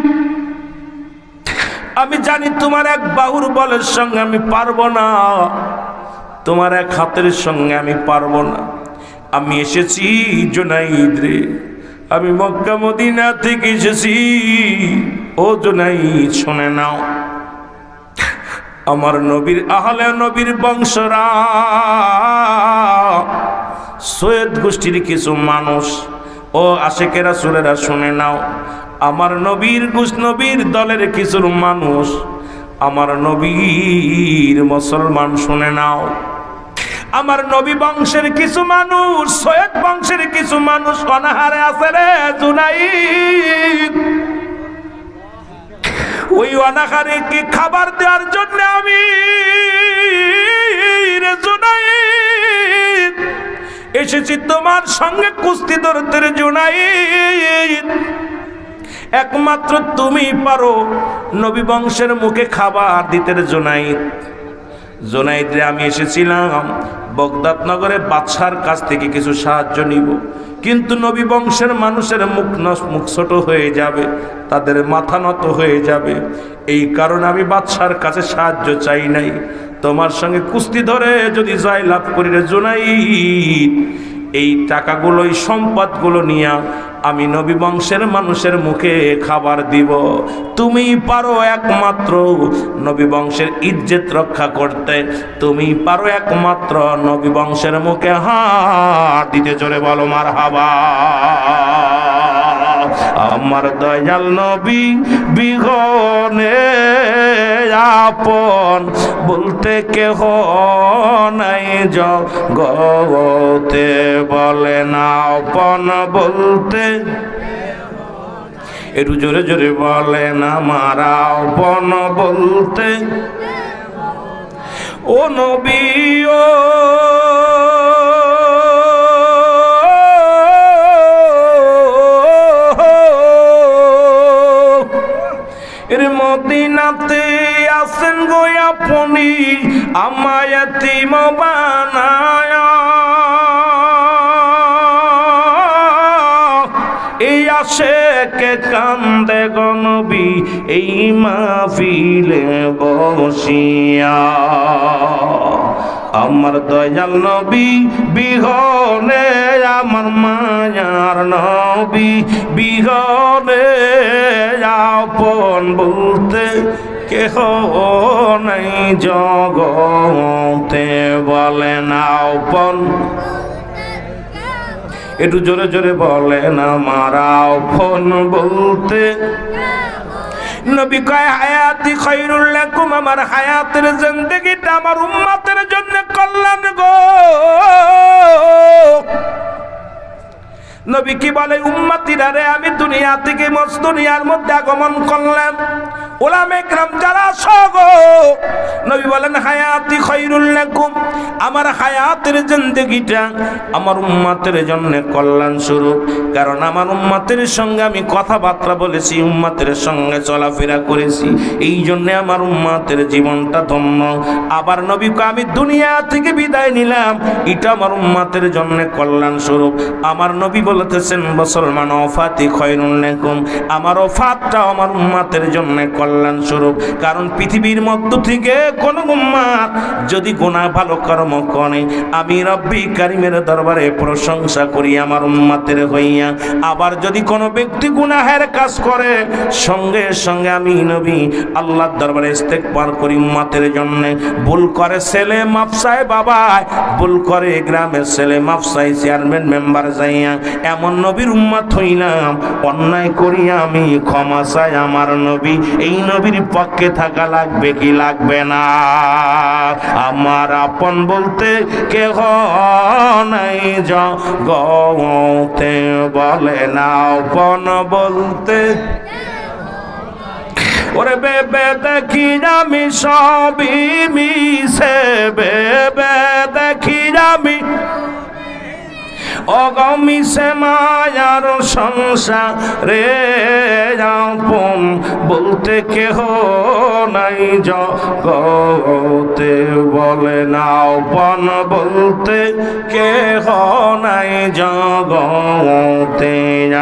আমি জানি তোমার এক বাহুর বলের সঙ্গে আমি পারবো না, তোমার এক হাতের সঙ্গে আমি পারবো না। আমি এসেছি জুনায়েদ রে, আমি মক্কা মদিনা থেকে এসেছি। ও জুনায়েদ শুনে নাও, আমার নবীর আহলে নবীর বংশরা, সৈয়দ গোষ্ঠীর কিছু মানুষ, ও আশিকে রাসূলেরা শুনে নাও, আমার নবীর নবীর দলের কিছু মানুষ, আমার নবীর মুসলমান শুনে নাও, আমার নবী বংশের কিছু মানুষ, সৈয়দ বংশের কিছু মানুষ অনাহারে আছে রে জুনায়েদ। ওই অনাহারীকে খাবার দেওয়ার জন্য আমি রে জুনায়েদ এসেছি তোমার সঙ্গে কুস্তি ধরতে রে জুনায়েদ। একমাত্র তুমি পারো নবী বংশের মুখে খাবার দিতে রে জুনায়েদ। জুনাইদরে আমি এসেছিলাম বগদাদ নগরে বাদশার কাছ থেকে কিছু সাহায্য নিব, কিন্তু নবী বংশের মানুষের মুখ ছোট হয়ে যাবে, তাদের মাথা নত হয়ে যাবে, এই কারণে আমি বাদশার কাছে সাহায্য চাই নাই। তোমার সঙ্গে কুস্তি ধরে যদি জয় লাভ করি রে জুনাইদ, এই টাকাগুলো এই সম্পদগুলো নিয়ে আমি নবী বংশের মানুষের মুখে খাবার দিব। তুমি পারো একমাত্র নবী বংশের ইজ্জত রক্ষা করতে, তুমি পারো একমাত্র নবী বংশের মুখে হাত দিতে। জোরে বলো মারহাবা। আমার দয়াল নবী বিহনে আপন বলতে কেহ নাই জগতে, বলে না আপন বলতে, একটু জোরে জোরে বলে না মারা আপন বলতে। ও নবী ও এর মদিনাতে আসেন গো আপনি আমায় এতিম বানায়া, এই আশেকে কান্দে গো নবী এই মাহফিলে বসিয়া। আমার দয়াল নবী বিহনে আমার মায়ার নবী বিহনে আপন বলতে কেহ নাই জগতে, বলে না আপন, একটু জোরে জোরে বলে না মারা আপন বলতে। নবী কয় হায়াতি খায়রুল লাকুম, আমার হায়াতের জিন্দেগিটা আমার উম্মতের জন্য কল্যাণ গো। নবী কি বলে উম্মতিরা রে, আমি দুনিয়া থেকে দুনিয়ার মধ্যে আগমন করলাম, উলামা ইকরাম যারা সগো, নবী বলেন হায়াতি খায়রুল লাকুম, আমার হায়াতের জিন্দেগিটা আমার উম্মতের জন্য কল্যাণ স্বরূপ। কারণ আমার উম্মতের সঙ্গে আমি কথাবার্তা বলেছি, উম্মতের সঙ্গে চলাফেরা করেছি, এই জন্য আমার উম্মতের জীবনটা ধন্য। আবার নবীকে আমি দুনিয়া থেকে বিদায় নিলাম, এটা আমার উম্মতের জন্য কল্যাণ স্বরূপ। আমার নবী বলতেছেন মুসলমান ওফাতি খায়রুল লাকুম, আমার ওফাতটা আমার উম্মতের জন্য কল্যাণ স্বরূপ। কারণ পৃথিবীর মধ্য থেকে কোন উম্মত যদি গুনাহ ভালো কর্ম করে, আমি রব্বি কারীমের দরবারে প্রশংসা করি আমার উম্মতের হইয়া। আবার যদি কোনো ব্যক্তি গুনাহের কাজ করে, সঙ্গে সঙ্গে আমি নবী আল্লাহর দরবারে ইস্তেগফার করি উম্মতের জন্য। ভুল করে ছেলে মাফসায় বাবায়, ভুল করে গ্রামের ছেলে মাফসায় চেয়ারম্যান মেম্বার যাইয়া, এমন নবীর উম্মত হইলাম, অন্যায় করি আমি ক্ষমা চাই আমার নবী। এই নবীর পক্ষে থাকা লাগবে কি লাগবে না? আমার আপন বলতে কেহ নাই জগতে, বলে না আপন বলতে। ওরে বেবে দেখি আমি সবই মিশে, বেবে দেখি আমি অগমিছে মায়ার সংসারে, আপন বলতে কেহ নাই জগতে, বলে না আপন বলতে কেহ নাই জগতে।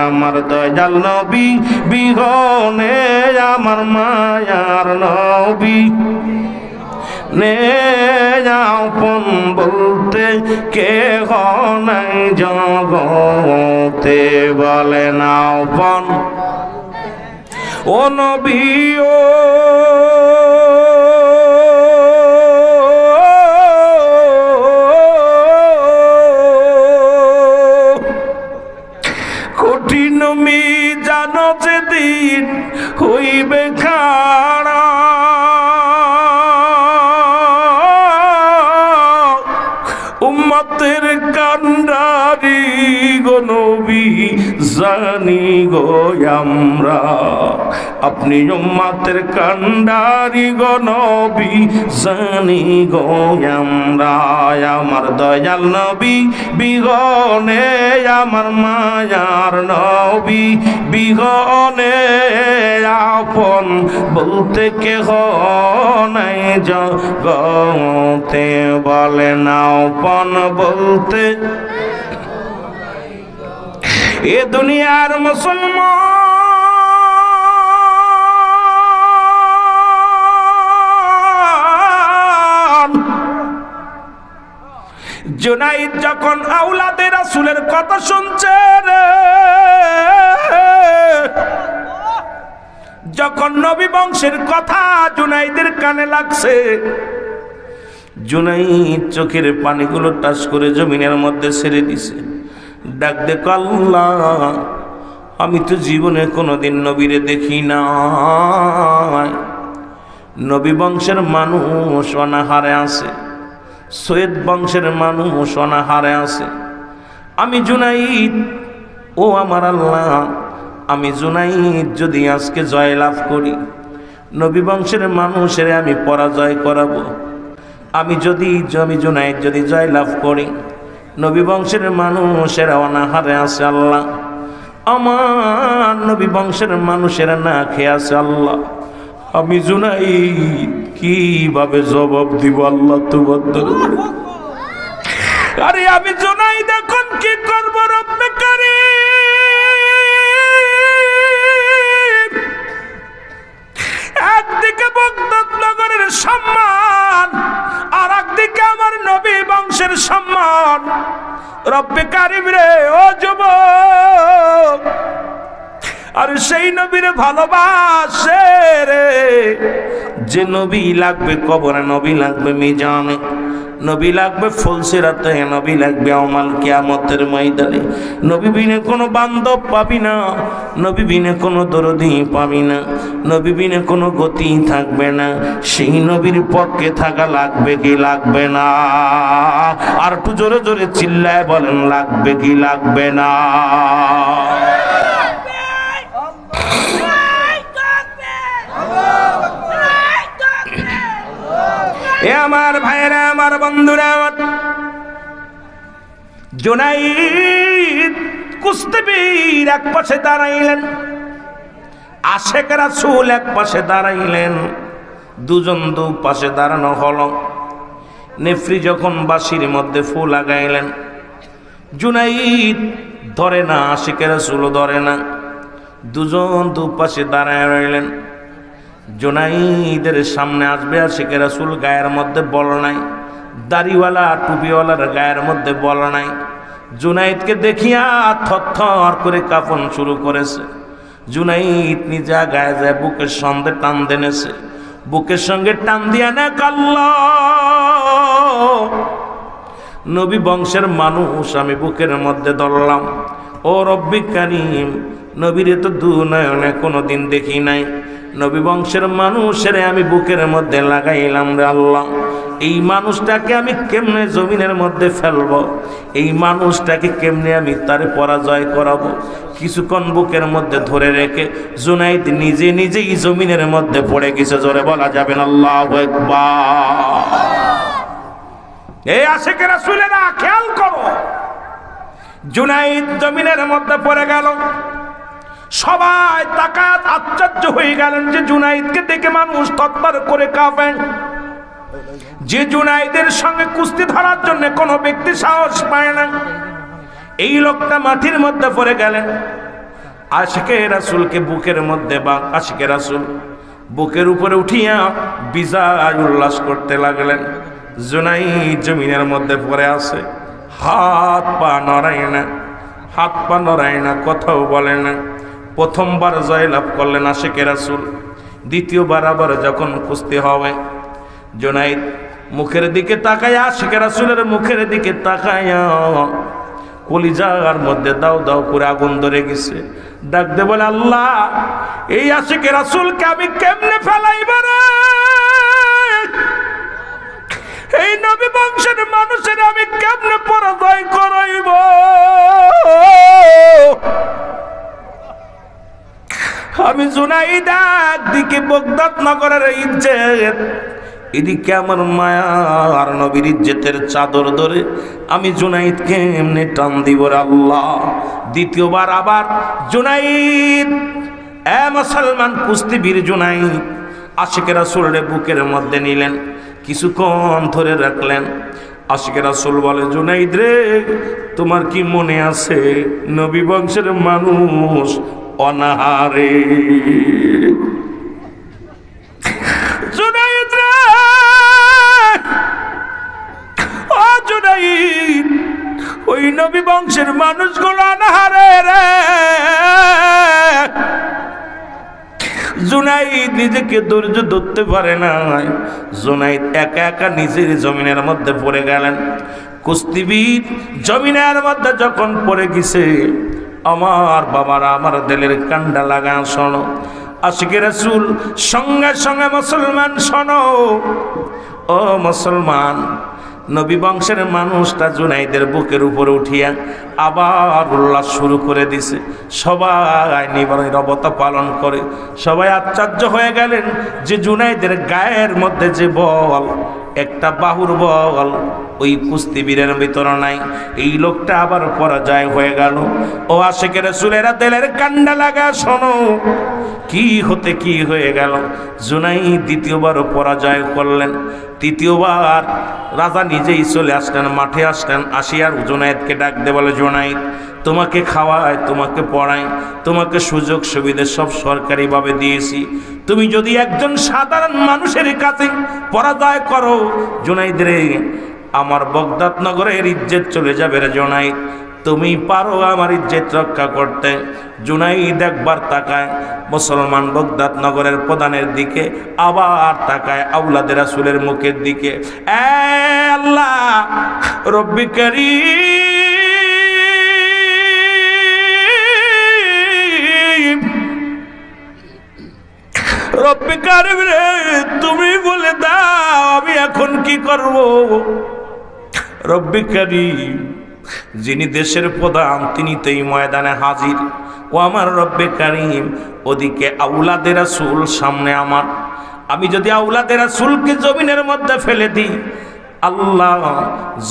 আমার দয়াল নবী বিহনে আমার মায়ার নবী নে আপন বলতে কেহ নাই জগতে, বলে না আপন। ও নবী ও কঠিন মিজান যেদিন হইবে খাড়া, উম্মতের কান্ডারি গো নবী জানি গো আমরা, আপনি উম্মতের কান্ডারি গো নবী জানি গো আমরা আমার দয়াল নবী বিগনে আমার মায়ার নবী বিগনে আপন বলতে কেহ নাই জগতে বলে না আপন বলতে এ দুনিয়ার মুসলমান জুনাইদ যখন আওলাদে রাসূলের কথা শুনছে রে, যখন নবী বংশের কথা জুনাইদের কানে লাগছে, জুনাইদ চোখের পানিগুলো টাচ করে জমিনের মধ্যে ছেড়ে দিছে। ডাক দেখ আল্লাহ, আমি তো জীবনে কোনোদিন নবীরে দেখি না। নবী বংশের মানুষ অনাহারে আছে, সৈয়দ বংশের মানুষ অনাহারে আছে। আমি জুনাইদ, ও আমার আল্লাহ, আমি জুনাইদ যদি আজকে জয় লাভ করি, নবী বংশের মানুষের আমি পরাজয় করাবো। আমি জুনাইদ যদি জয় লাভ করি, নবী বংশের মানুষেরা অনাহারে আছে আল্লাহ, আমার নবী বংশের মানুষেরা না খেয়ে আছে আল্লাহ, আমি জুনাইদ কিভাবে জবাব দিব আল্লাহ তোমার দরবারে? আরে আমি জুনাইদ এখন কি করব রব্বে কারীম? একদিকে বাগদাদ নগরের সম্মান, আর একদিকে আমার নবী বংশের সম্মান। রব্বে কারীম রে, ও যুবক, আর সেই নবীর ভালোবাসে রে, যে নবী লাগবে কবরে, নবী লাগবে মিজানে, নবী লাগবে ফুলসিরাতে, নবী লাগবে আমাল কিয়ামতের ময়দানে। নবী বিনে কোনো বান্ধব পাবি না, নবী বিনে কোনো দরদি পাবি না, নবী বিনে কোনো গতি থাকবে না। সেই নবীর পক্ষে থাকা লাগবে কি লাগবে না? আর একটু জোরে জোরে চিল্লায় বলেন, লাগবে কি লাগবে না? এ আমার ভাইরা, আমার বন্ধুরা, জুনাইদ কুস্তিবীর এক পাশে দাঁড়াইলেন, আশেক রাসূল এক পাশে দাঁড়াইলেন, দুজন দু পাশে দাঁড়ানো হলো। নেফরি যখন বাঁশির মধ্যে ফু লাগাইলেন, জুনাইদ ধরে না, আশেক রাসূল ধরে না, দুজন দু পাশে দাঁড়ায় রইলেন। জুনাইদের সামনে আসবে আশিক রাসূল, গায়ের মধ্যে বল নাই, দাড়িওয়ালা টুপিওয়ালার গায়ের মধ্যে বল নাই। জুনাইদকে দেখিয়া থরথর করে কাঁপন শুরু করেছে। জুনাইদ নিজে গায়ে যায় বুকের সঙ্গে টান দেনেছে, বুকের সঙ্গে টান দিয়া না আল্লাহ, নবী বংশের মানুষ আমি বুকের মধ্যে ধরলাম। ও রব্বি কারীম, নবীরে তো দুনয়নে কোনোদিন দেখি নাই, নবী বংশের মানুষের আমি বুকের মধ্যে লাগাইলাম রে আল্লাহ। এই মানুষটাকে আমি কেমনে জমিনের মধ্যে ফেলবো? এই মানুষটাকে কেমনে আমি তারে পরাজয় করাবো? কিছুক্ষণ বুকের মধ্যে ধরে রেখে জুনাইদ নিজে নিজেই জমিনের মধ্যে পড়ে গেছে। জোরে বলা যাবে না আল্লাহু আকবার। এই আশিক রাসূলেরা খেয়াল করো, জুনাইদ জমিনের মধ্যে পড়ে গেল। সবাই তাকাত আশ্চর্য হয়ে গেলেন যে জুনাইদকে দেখে মানুষ তৎপর করে কাঁপেন। যে জুনাইদের সঙ্গে কুস্তি ধরার জন্য কোনো ব্যক্তি সাহস পায় না, এই লোকটা মাটির মধ্যে পড়ে গেলেন। আশিকে রাসূলকে বুকের মধ্যে বা আশিকে রাসূল বুকের উপরে উঠিয়া বিজয় উল্লাস করতে লাগলেন। জুনাইদ জমিনের মধ্যে পড়ে আছে, হাত পা নড়ায় না, হাত পা নড়ায় না, কথাও বলে না। প্রথমবার জয়লাভ করলেন আশিকে রাসূল। দ্বিতীয়বার আবার যখন কুস্তি হবে, জুনাইদ মুখের দিকে তাকায়া, আশিকে রাসূলের মুখের দিকে তাকায়া কলিজার মধ্যে দাও দাও করে আগুন ধরে গেছে। ডাক দে বলে, আল্লাহ, এই আশিকে রাসূলকে আমি কেমনে ফেলাইব রে? এই নবী বংশের মানুষের আমি কেমনে পরাজয় করাইব? আমি জুনাইদ একদিকে বগদাদ নগরের ইজ্জত, এদিকে আমার মায়া আর নবীর ইজ্জতের চাদর ধরে আমি জুনাইদকে এমনি টান দিব রে আল্লাহ। দ্বিতীয়বার আবার জুনাইদ, এ মুসলমান কুস্তিবীর জুনাইদ আশিকে রাসূলের বুকের মধ্যে নিলেন, কিছুক্ষণ ধরে রাখলেন। আশিকে রাসূল বলে, জুনাইদ রে, তোমার কি মনে আছে নবী বংশের মানুষ অনাহারে? জুনাইদ রে, ও জুনাইদ, ওই নবী বংশের মানুষগুলো অনাহারে রে। জুনাইদ নিজেকে ধৈর্য ধরতে পারে না, জুনাইদ একা একা নিজের জমিনের মধ্যে পড়ে গেলেন। কুস্তিবীর জমিনের মধ্যে যখন পড়ে গেছে, আমার বাবারা, আমার দিলের কান্ডা লাগা, শোনো আশিকে রাসূল সঙ্গে সঙ্গে মুসলমান শোনো, ও মুসলমান, নবী বংশের মানুষটা জুনাইদের বুকের উপরে উঠিয়া আবার উল্লাস শুরু করে দিছে। সবাই নীরবতা পালন করে, সবাই আশ্চর্য হয়ে গেলেন যে জুনাইদের গায়ের মধ্যে যে বল, একটা বাহুর বল ওই কুস্তিবীরের ভিতর নাই। এই লোকটা আবার পরাজয় হয়ে গেল। ও আশিকে রাসূলেরা দিলের কান্ডা লাগা, শোনো কি হতে কি হয়ে গেল। জুনাইদ দ্বিতীয়বারও পরাজয় করলেন। তৃতীয়বার রাজা নিজেই চলে আসলেন, মাঠে আসলেন, আসিয়ার জুনাইদকে ডাক দে, বলে, জুনাইদ, তোমাকে খাওয়ায়, তোমাকে পড়ায়, তোমাকে সুযোগ সুবিধা সব সরকারিভাবে দিয়েছি, তুমি যদি একজন সাধারণ মানুষের কাছে পরাজয় করো, জুনাইদ রে, আমার বগদাদ নগরের ইজ্জত চলে যাবে রে জুনাইদ, তুমি পারো আমার ইজ্জত রক্ষা করতে? জুনাইদ একবার তাকায় মুসলমান বগদাদ নগরের প্রধানের দিকে, আবার তাকায় আওলাদে রাসূলের মুখের দিকে। এ আল্লাহ রব্বি কারীম, রব্বি কারীম রে, তুমি বলে দাও আমি এখন কি করব? রব্বি কারীম, যিনি দেশের প্রধান তিনি তো এই ময়দানে হাজির। ও আমার রব্বে কারীম, ওদিকে আওলাদে রাসূল, সামনে আমার, আমি যদি আওলাদে রাসূলকে জমিনের মধ্যে ফেলে দিই, আল্লাহ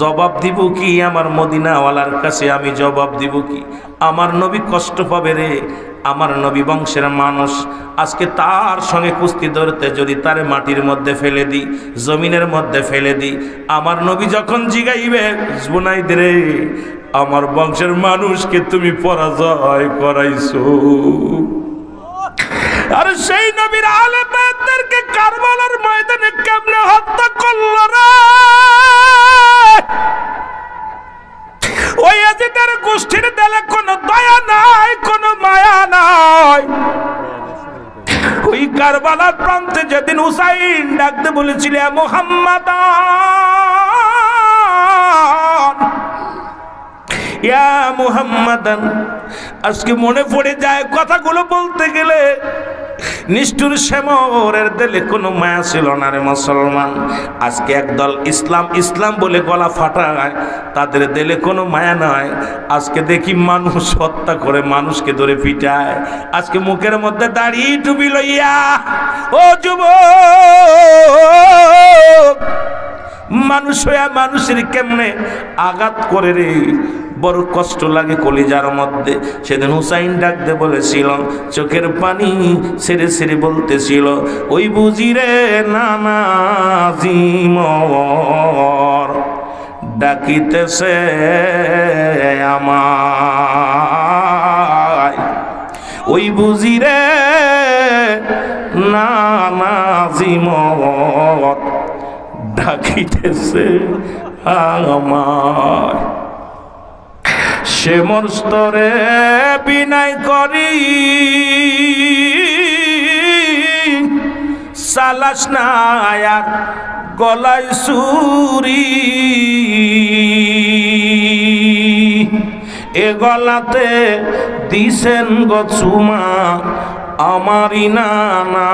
জবাব দিব কি? আমার মদিনাওয়ালার কাছে আমি জবাব দিব কি? আমার নবী কষ্ট পাবে রে। আমার নবী বংশের মানুষ, আজকে তার সঙ্গে কুস্তি ধরতে যদি তারে মাটির মধ্যে ফেলে দিই, জমিনের মধ্যে ফেলে দিই, আমার নবী যখন জিগাইবে, জুনাইদ রে, আমার বংশের মানুষকে তুমি পরাজয় করাইছো। আর সেই নবীর আলে বায়তদেরকে কারবালার ময়দানে কেমনে হত্যা করলো রে? ওই ইয়াজিদের গোষ্ঠীর দেলে কোনো দয়া নাই, কোনো মায়া নাই। ওই কারবালার প্রান্তে যেদিন হুসাইন ডাকতে বলেছিল, মুহাম্মাদ, ইয়া মুহাম্মাদান, আজকে মনে পড়ে যায় কথাগুলো বলতে গেলে। নিষ্ঠুর শ্যামরের দিলে কোনো মায়া ছিল না রে মুসলমান। আজকে একদল ইসলাম ইসলাম বলে গলা ফাটায়, তাদের দিলে কোনো মায়া নাই। আজকে দেখি মানুষ হত্যা করে, মানুষকে ধরে পিটায়। আজকে মুখের মধ্যে দাড়ি টুপি লইয়া, ও যুবক, মানুষ হইয়া মানুষের কেমনে আঘাত করে রে, বড় কষ্ট লাগে কলিজার মধ্যে। সেদিন হুসাইন ডাকতে বলেছিল, চোখের পানি ছেড়ে ছেড়ে বলতেছিল, ওই বুঝি রে নানাজি মোর ডাকিতেছে আমায়, ওই বুঝি রে নানাজি মোর ডাকিতেছে আমায়। সে মোর স্তরে বিনয় করি, সালাস না আর গলায় সুরি, এ গলাতে দিছেন গো চুমা আমারি নানা,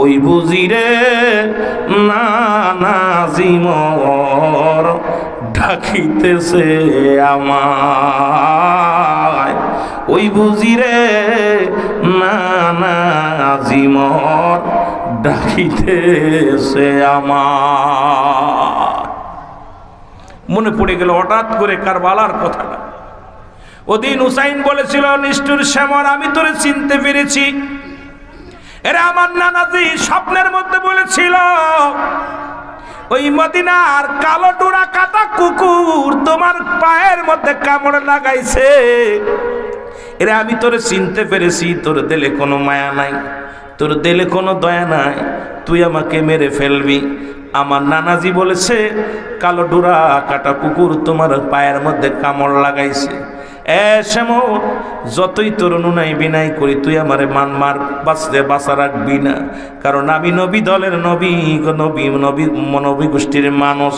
ওই বুঝি রে নানাজি মোর ডাকিতেছে আমায়, ওই বুঝিরে নানাজিমর ডাকিতেছে আমার। মনে পড়ে গেল হঠাৎ করে কারবালার কথাটা। ওদিন হুসাইন বলেছিল, নিষ্ঠুর শ্যামর আমি তোরে চিনতে পেরেছি। এরা আমার নানাজি স্বপ্নের মধ্যে বলেছিল, ওই মদিনার কালো ডোরা কাটা কুকুর তোমার পায়ের মধ্যে কামড় লাগাইছে। এরা আমি তোরে চিনতে পেরেছি, তোর দিলে কোনো মায়া নাই, তোর দিলে কোনো দয়া নাই, তুই আমাকে মেরে ফেলবি। আমার নানাজি বলেছে, কালো ডোরা কাটা কুকুর তোমার পায়ের মধ্যে কামড় লাগাইছে। শ্যামল, যতই তোর নুনাই বিনাই করি, তুই আমারে মার বাঁচতে বাঁচা রাখবি না, কারণ আমি নবী দলের নবী নবী গোষ্ঠীর মানুষ,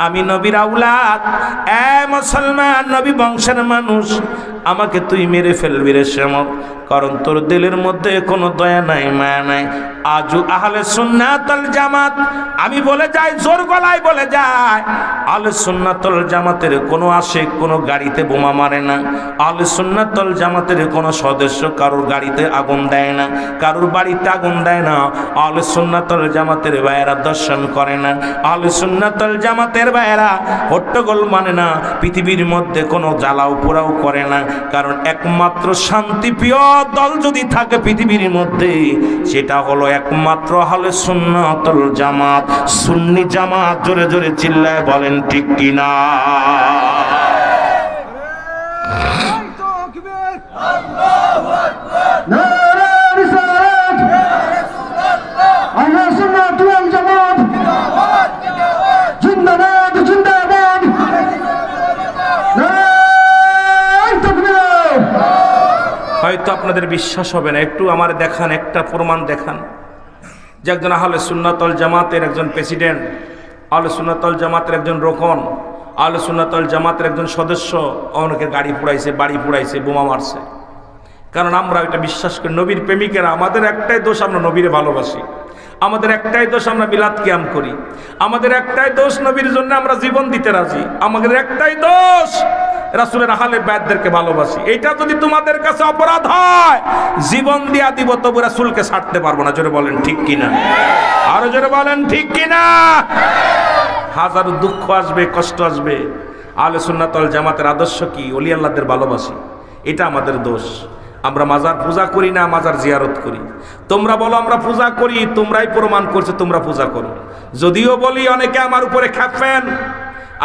আমি নবীর আউলাদ, মুসলমান নবী বংশের মানুষ, আমাকে তুই মেরে ফেলবি রে শ্যামল, কারণ তোর দিলের মধ্যে কোনো দয়া নাই মায়া নাই। আজু আহলে সুন্নাতুল জামাত, আমি বলে যাই, জোর গলায় বলে যায়, আহলে সুন্নাতুল জামাতের কোনো আশিক কোনো গাড়িতে বোমা মারে না, আহলে সুন্নাতুল জামাতের কোনো সদস্য কারোর গাড়িতে আগুন দেয় না, কারোর বাড়িতে আগুন দেয় না। আহলে সুন্নাতুল জামাতের ভাইয়েরা দর্শন করে না, আহলে সুন্নাতুল জামাতের ভাইয়েরা হট্টগোল মানে না, পৃথিবীর মধ্যে কোনো জ্বালাও পোড়াও করে না, কারণ একমাত্র শান্তিপ্রিয় দল যদি থাকে পৃথিবীর মধ্যে, সেটা হলো একমাত্র আহলে সুন্নাতুল জামাত, সুন্নি জামাত। জোরে জোরে চিল্লায় বলেন ঠিক কিনা? হয়তো আপনাদের বিশ্বাস হবে না, একটু আমার দেখান, একটা প্রমাণ দেখান যে একজন আহলে সুন্নাতুল জামাতের একজন প্রেসিডেন্ট, আহলে সুন্নাতুল জামাতের একজন রোকন, আহলে সুন্নাতুল জামাতের একজন সদস্য অনেকের গাড়ি পুড়াইছে, বাড়ি পুড়াইছে, বোমা মারছে। কারণ আমরা এটা বিশ্বাস করি, নবীর প্রেমিকেরা, আমাদের একটাই দোষ, আমরা নবীরে ভালোবাসি, আমাদের একটাই দোষ, আমরা মিলাদ কিয়াম করি, আমাদের একটাই দোষ, নবীর জন্য আমরা জীবন দিতে রাজি, আমাদের একটাই দোষ, রাসূলের আহলে বাইতদেরকে ভালোবাসি। এটা যদি তোমাদের কাছে অপরাধ হয়, জীবন দিয়া দিব, তবু রাসূলকে ছাড়তে পারবো না। জোরে বলেন ঠিক কিনা? আরো জোরে বলেন ঠিক কিনা? হাজার দুঃখ আসবে, কষ্ট আসবে, আহলে সুন্নাতুল জামাতের আদর্শ কি? ওলি আল্লাহদের ভালোবাসি, এটা আমাদের দোষ। আমরা মাজার পূজা করি না, মাজার জিয়ারত করি। তোমরা বলো আমরা পূজা করি, তোমরাই প্রমাণ করছো তোমরা পূজা করো। যদিও বলি অনেকে আমার উপরে খেপেন,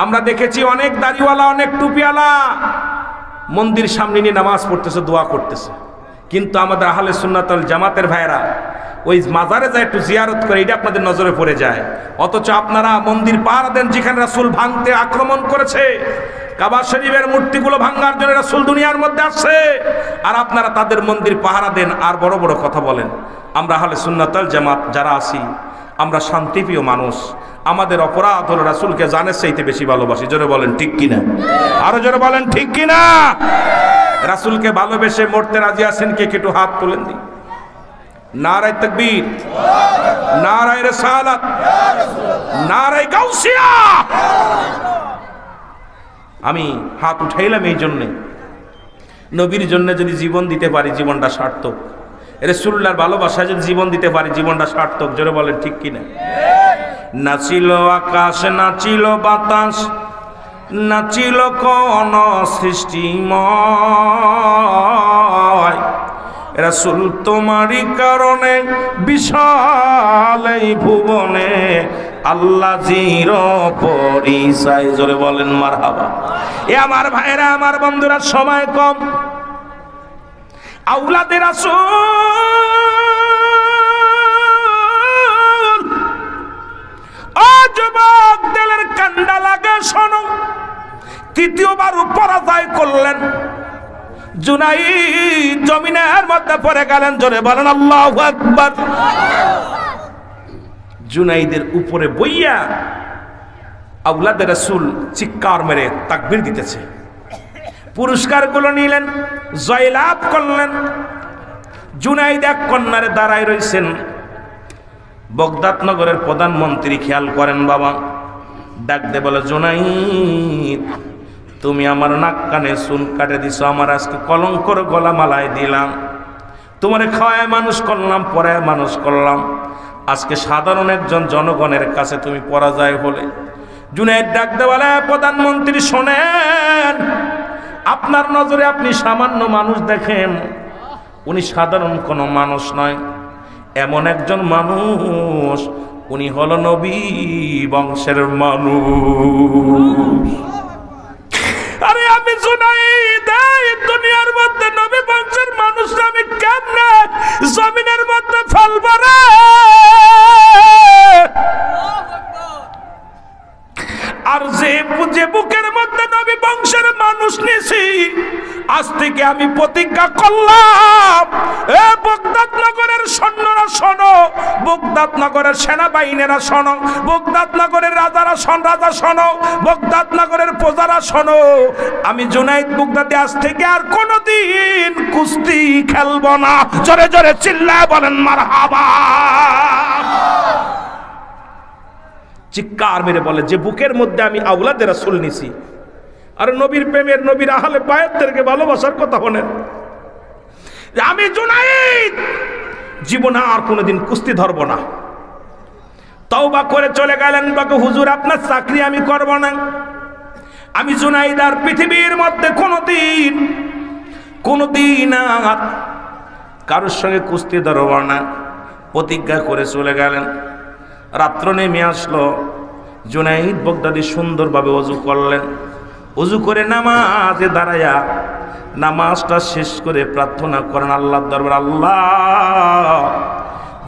আমরা দেখেছি অনেক দাড়িওয়ালা, অনেক টুপিওয়ালা মন্দির সামনে নিয়ে নামাজ পড়তেছে, দোয়া করতেছে, কিন্তু আমাদের আহলে সুন্নাতুল জামাতের ভাইরা ওই মাজারে যায় একটু জিয়ারত করে, এটা আপনাদের নজরে পড়ে যায়। অথচ আপনারা মন্দির পাহারা দেন যেখানে রাসূল ভাঙতে আক্রমণ করেছে, কাবা শরীফের মূর্তিগুলো ভাঙার জন্য রাসূল দুনিয়ার মধ্যে আসছে, আর আপনারা তাদের মন্দির পাহারা দেন আর বড় বড় কথা বলেন। আমরা আহলে সুন্নাতুল জামাত যারা আছি, আমরা শান্তিপ্রিয় মানুষ, আমাদের অপরাধ হলো রাসূলকে জানের চাইতে বেশি ভালোবাসি। জোরে বলেন ঠিক কিনা? আরো জোরে বলেন ঠিক কিনা? রাসূলকে ভালোবেসে মরতে রাজি আছেন কে? একটু হাত তুলেন দি। নারায়ে তাকবীর, নারায়ে রিসালাত, নারায়ে গাউসিয়া। আমি হাত উঠাইলাম এই জন্যে, নবীর জন্য যদি জীবন দিতে পারি জীবনটা সার্থক, রাসূলুল্লাহর ভালোবাসায় যদি জীবন দিতে পারি জীবনটা সার্থক। জোরে বলেন ঠিক কিনা? নাচিল আকাশ, নাচিল বাতাস, নাচিল কোন সৃষ্টিময়, রাসূল তোমারই কারণে বিশাল এই ভুবনে আল্লাহ জির পরিচয়। জোরে বলেন মারহাবা। এ আমার ভাইরা, আমার বন্ধুরা, সময় কম, আওলাদে রাসূল, ও যুবক দিলের কান্ডা লাগে শোনো, তৃতীয়বার পরাজয় করলেন, জুনাইদ জমিনের মধ্যে পড়ে গেলেন। জোরে বলেন আল্লাহু আকবার। জুনাইদের উপরে বইয়া আওলাদে রাসূল চিৎকার মেরে তাকবীর দিতেছে, পুরস্কারগুলো নিলেন, জয়লাভ করলেন। জুনাইদ এক কন্যারে দাঁড়ায় রয়েছেন, বগদাদ নগরের প্রধানমন্ত্রী। খেয়াল করেন বাবা, ডাক দে বলে, জুনাইদ তুমি আমার নাক কানে চুন কাটে দিছো, আমার আজকে কলঙ্কর গলা মালায় দিলাম, তোমারে খাওয়ায় মানুষ করলাম, পড়ায় মানুষ করলাম, আজকে সাধারণ একজন জনগণের কাছে তুমি পরাজয় হলে। জুনাইদ ডাক দে বলে, প্রধানমন্ত্রী শোনেন, আপনার নজরে আপনি সামান্য মানুষ দেখেন, উনি সাধারণ কোনো মানুষ নয়, এমন একজন মানুষ, উনি হলো নবী বংশের মানুষ। আরে আমি জুনাইদ, এই দুনিয়ার মধ্যে নবী বংশের মানুষ আমি কেমনে জমিনের মধ্যে ফেলবো রে? আর যে বুকের মধ্যে নবী বংশের মানুষ নিছি, আজ থেকে আমি প্রতিজ্ঞা করলাম, এ বগদাদ নগরের সৈন্যরা শোনো, বগদাদ নগরের সেনাবাহিনীরা শোনো, বগদাদ নগরের রাজা শোনো, বগদাদ নগরের প্রজারা শোনো, আমি জুনাইদ বগদাদি আজ থেকে আর কোনোদিন কুস্তি খেলবো না। জোরে জোরে চিল্লায় বলেন মারহাবা। চিৎকার মেরে বলে, যে বুকের মধ্যে আমি আওলাদে রাসূল নিছি, আর নবীর প্রেমের, নবীর আহলে বায়াতদেরকে ভালোবাসার কথা বলেন, আমি জুনাইদ জীবনে আর কোনোদিন কুস্তি ধরবো না। তওবা করে চলে গেলেন, বাকে হুজুর আপনার চাকরি আমি করব না, আমি জুনাইদ আর পৃথিবীর মধ্যে কোনোদিন আর কারোর সঙ্গে কুস্তি ধরবো না, প্রতিজ্ঞা করে চলে গেলেন। রাত্র নেমে আসলো, জুনাইদ বগদাদি সুন্দরভাবে ওযু করলেন, ওযু করে নামাজে দাঁড়ায়া নামাজটা শেষ করে প্রার্থনা করেন আল্লাহর দরবারে, আল্লাহ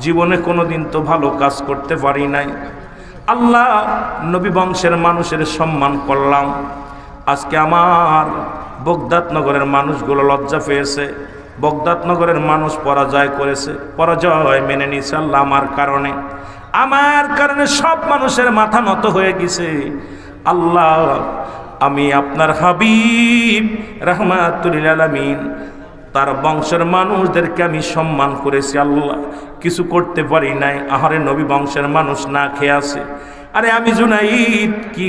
জীবনে কোনোদিন তো ভালো কাজ করতে পারি নাই, আল্লাহ নবী বংশের মানুষের সম্মান করলাম, আজকে আমার বগদাদ নগরের মানুষগুলো লজ্জা পেয়েছে, বগদাদ নগরের মানুষ পরাজয় করেছে, পরাজয় মেনে নিয়েছে, আল্লাহ আমার কারণে সব মানুষের মাথা নত হয়ে গেছে, আল্লাহ আমি আপনার হাবিব রাহমাতুল লিল আলামিন তার বংশের মানুষদেরকে আমি সম্মান করেছি, আল্লাহ কিছু করতে পারি নাই, আহারে নবী বংশের মানুষ না খেয়ে আছে, আরে আমি জুনাইদ কি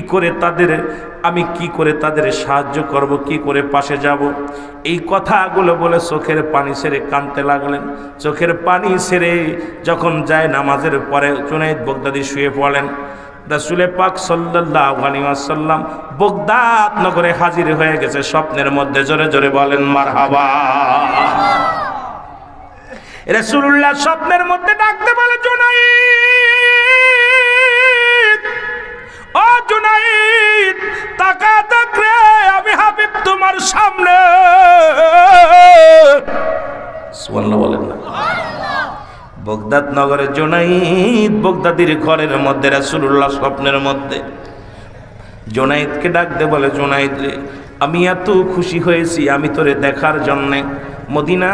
করে তাদের সাহায্য করব, কি করে পাশে যাব, এই কথাগুলো বলে চোখের পানি ছেড়ে কাঁদতে লাগলেন। চোখের পানি ছেড়ে যখন যায় নামাজের পরে জুনাইদ বগদাদি শুয়ে পড়লেন, রাসূল পাক সাল্লাল্লাহু আলাইহি ওয়াসাল্লাম বগদাদ নগরে হাজির হয়ে গেছে স্বপ্নের মধ্যে। জোরে জোরে বলেন মারহাবা। রাসূলুল্লাহ স্বপ্নের মধ্যে ডাকতে বলে, জুনাইদ, ও জুনাইদ তাকা দেখ রে, আমি হাবিব তোমার সামনে। সুবহানাল্লাহ বলেন না। বগদাদ নগরে জুনাইদ বগদাদির ঘরের মধ্যে রাসূলুল্লাহ স্বপ্নের মধ্যে জুনাইদকে ডাকতে বলে, জুনাইদ রে আমি এত খুশি হয়েছি, আমি তোরে দেখার জন্যে মদিনা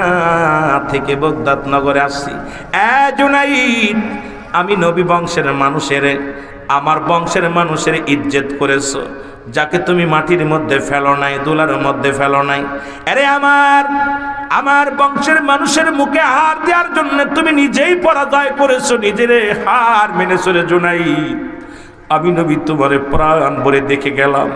থেকে বগদাদ নগরে আসছি। জুনাইদ আমি নবী বংশের মানুষের, আমার বংশের মানুষের ইজ্জত করেছো, যাকে তুমি মাটির মধ্যে ফেলো নাই, দুলার মধ্যে ফেলো নাই, আরে আমার বংশের মানুষের মুখে হার দেওয়ার জন্য তুমি নিজেই পরাজয় করেছো, নিজের হার মেনেছো রে জুনাইদ। আমি নবী তোমারে প্রাণ ভরে দেখে গেলাম।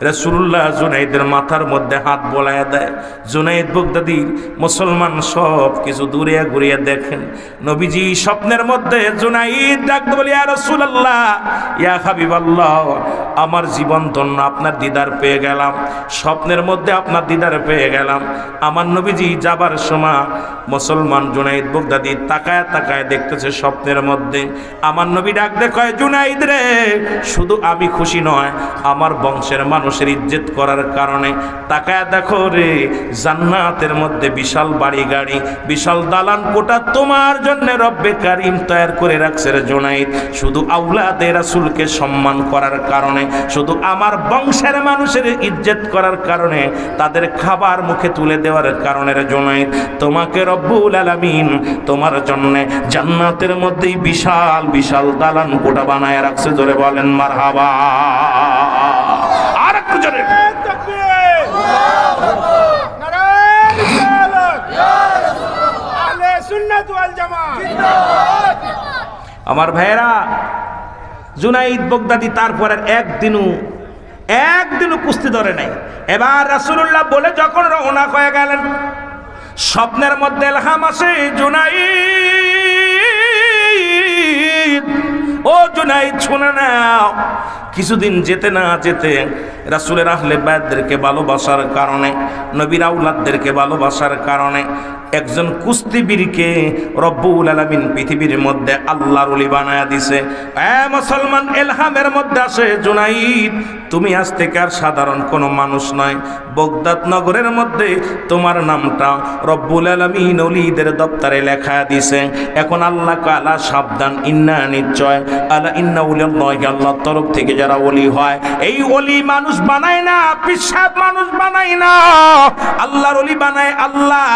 রাসূলুল্লাহ জুনাইদের মাথার মধ্যে হাত বোলায়া দেয়। জুনাইদ বগদাদি মুসলমান সব কিছু দূরে ঘুরিয়ে দেখেন। নবীজি স্বপ্নের মধ্যে জুনাইদ ডাকতে বলে, ইয়া রাসূলুল্লাহ, ইয়া হাবিবাল্লাহ, আমার জীবন ধন্য, আপনার দিদার পেয়ে গেলাম, স্বপ্নের মধ্যে আপনার দিদার পেয়ে গেলাম। আমার নবীজি যাবার সময় মুসলমান জুনাইদ বগদাদি তাকায় তাকায় দেখতেছে স্বপ্নের মধ্যে। আমার নবী ডাক দেখায়, জুনাইদ রে, শুধু আমি খুশি নয়, আমার বংশের মানুষের ইজ্জত করার কারণে তাকায় দেখো রে, জান্নাতের মধ্যে বিশাল বাড়ি গাড়ি, বিশাল দালান কোঠা তোমার জন্য রব্বে কারিম তৈরি করে রাখছে রে জুনাইদ। শুধু আওলাদে রাসূলকে সম্মান করার কারণে, শুধু আমার বংশের মানুষের ইজ্জত করার কারণে, তাদের খাবার মুখে তুলে দেওয়ার কারণে রে জুনাইদ, তোমাকে রব্বুল আলামিন তোমার জন্য জান্নাতের মধ্যেই বিশাল বিশাল দালান কোঠা বানায় রাখছে। জোরে বলেন মারহাবা। আর একটু জোরে। আমার ভাইয়েরা, জুনাইদ বাগদাদি তারপর একদিনও কুস্তি ধরে নাই। এবার রাসূলুল্লাহ বলে যখন রওনা হয়ে গেলেন, স্বপ্নের মধ্যে ইলহাম আসে, জুনাইদ, ও জুনাইদ শুনে নাও। কিছুদিন যেতে না যেতে রাসূলের আহলে বায়তদেরকে ভালোবাসার কারণে, নবীর আওলাদদেরকে ভালোবাসার কারণে একজন কুস্তিবীরকে রব্বুল আলামিন পৃথিবীর মধ্যে আল্লাহর ওলি বানায়া দিছে। মুসলমান, ইলহামের মধ্যে আসে, জুনাইদ তুমি আজ থেকে আর সাধারণ কোনো মানুষ নয়, বাগদাদ নগরের মধ্যে তোমার নামটা রব্বুল আলামিন ওলিদের দপ্তরে লেখা দিছে। এখন আল্লাহ কালা সাবধান, ইন্না নিশ্চয় আলা ইন্না উলিয়াল্লাহি, আল্লাহর তরফ থেকে যারা ওলি হয়, এই ওলি মানুষ বানায় না, পিসাব মানুষ বানায় না, আল্লাহর ওলি বানায় আল্লাহ।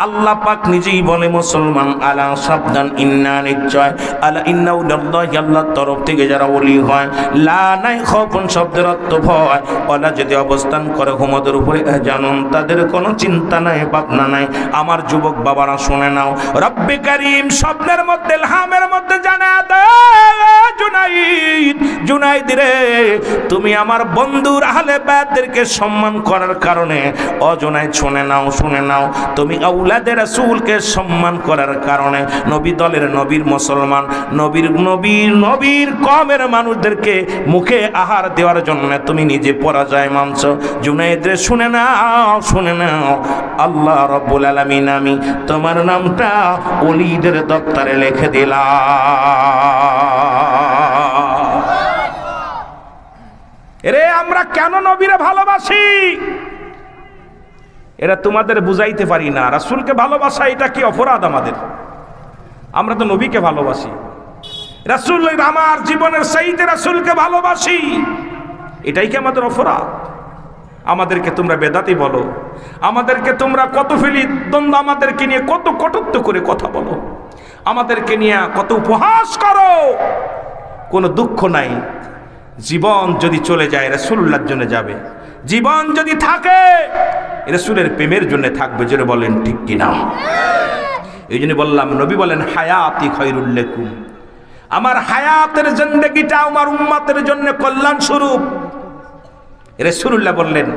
আল্লাহ পাক নিজেই বলে, মুসলমান আলা সাবধান, ইন্না নিশ্চয় আলা ইন্না উলিয়াল্লাহি, আল্লাহর তরফ থেকে যারা ওলি হয়, লা নাই খফন শব্দের অর্থ ভয়, ওলা যদি অবস্থান করে হুমদের উপরে জানুন, তাদের কোনো চিন্তা নাই, ভাবনা নাই। আমার যুবক বাবারা শুনে নাও, রব্বে কারীম স্বপ্নের মধ্যে ইলহামের মধ্যে জানা দেয়, জুনাইদ, জুনাইদ রে, তুমি আমার বন্ধুর আহলে বায়তদেরকে সম্মান করার কারণে, ও জুনাইদ শুনে নাও, শুনে নাও, তুমি আওলাদে রাসূলকে সম্মান করার কারণে, নবী দলের নবীর মুসলমান, নবীর কওমের মানুষদেরকে মুখে আহার দেওয়ার জন্য তুমি নিজে পরাজয় মানছো। জুনাইদ রে শুনে নাও, শুনে নাও, আল্লাহ রাব্বুল আলামিন আমি তোমার নামটা ওলিদের দপ্তরে লিখে দিলাম। এরে আমরা কেন নবীরে ভালোবাসি এরা তোমাদের বুঝাইতে পারি না। রাসূলকে ভালোবাসা এটা কি অপরাধ আমাদের? আমরা তো নবীকে ভালোবাসি, রাসূল আমার জীবনের চাইতে রাসূলকে ভালোবাসি, এটাই কি আমাদের অপরাধ? আমাদেরকে তোমরা বেদাতি বলো, আমাদেরকে তোমরা কত ফেলি দ্বন্দ্ব, আমাদেরকে নিয়ে কত কটূক্তি করে কথা বলো, আমাদেরকে নিয়ে কত উপহাস করো, কোনো দুঃখ নাই। জীবন যদি চলে যায় রাসূলুল্লাহর জন্য যাবে, জীবন যদি থাকে রাসূলের প্রেমের জন্য থাকবে। জোরে বলেন ঠিক কিনা? এই জন্য বললাম, নবী বলেন হায়াতি খায়রুল লাকুম, আমার হায়াতের জিন্দেগিটা আমার উম্মতের জন্য কল্যাণ স্বরূপ। রাসূলুল্লাহ বললেন,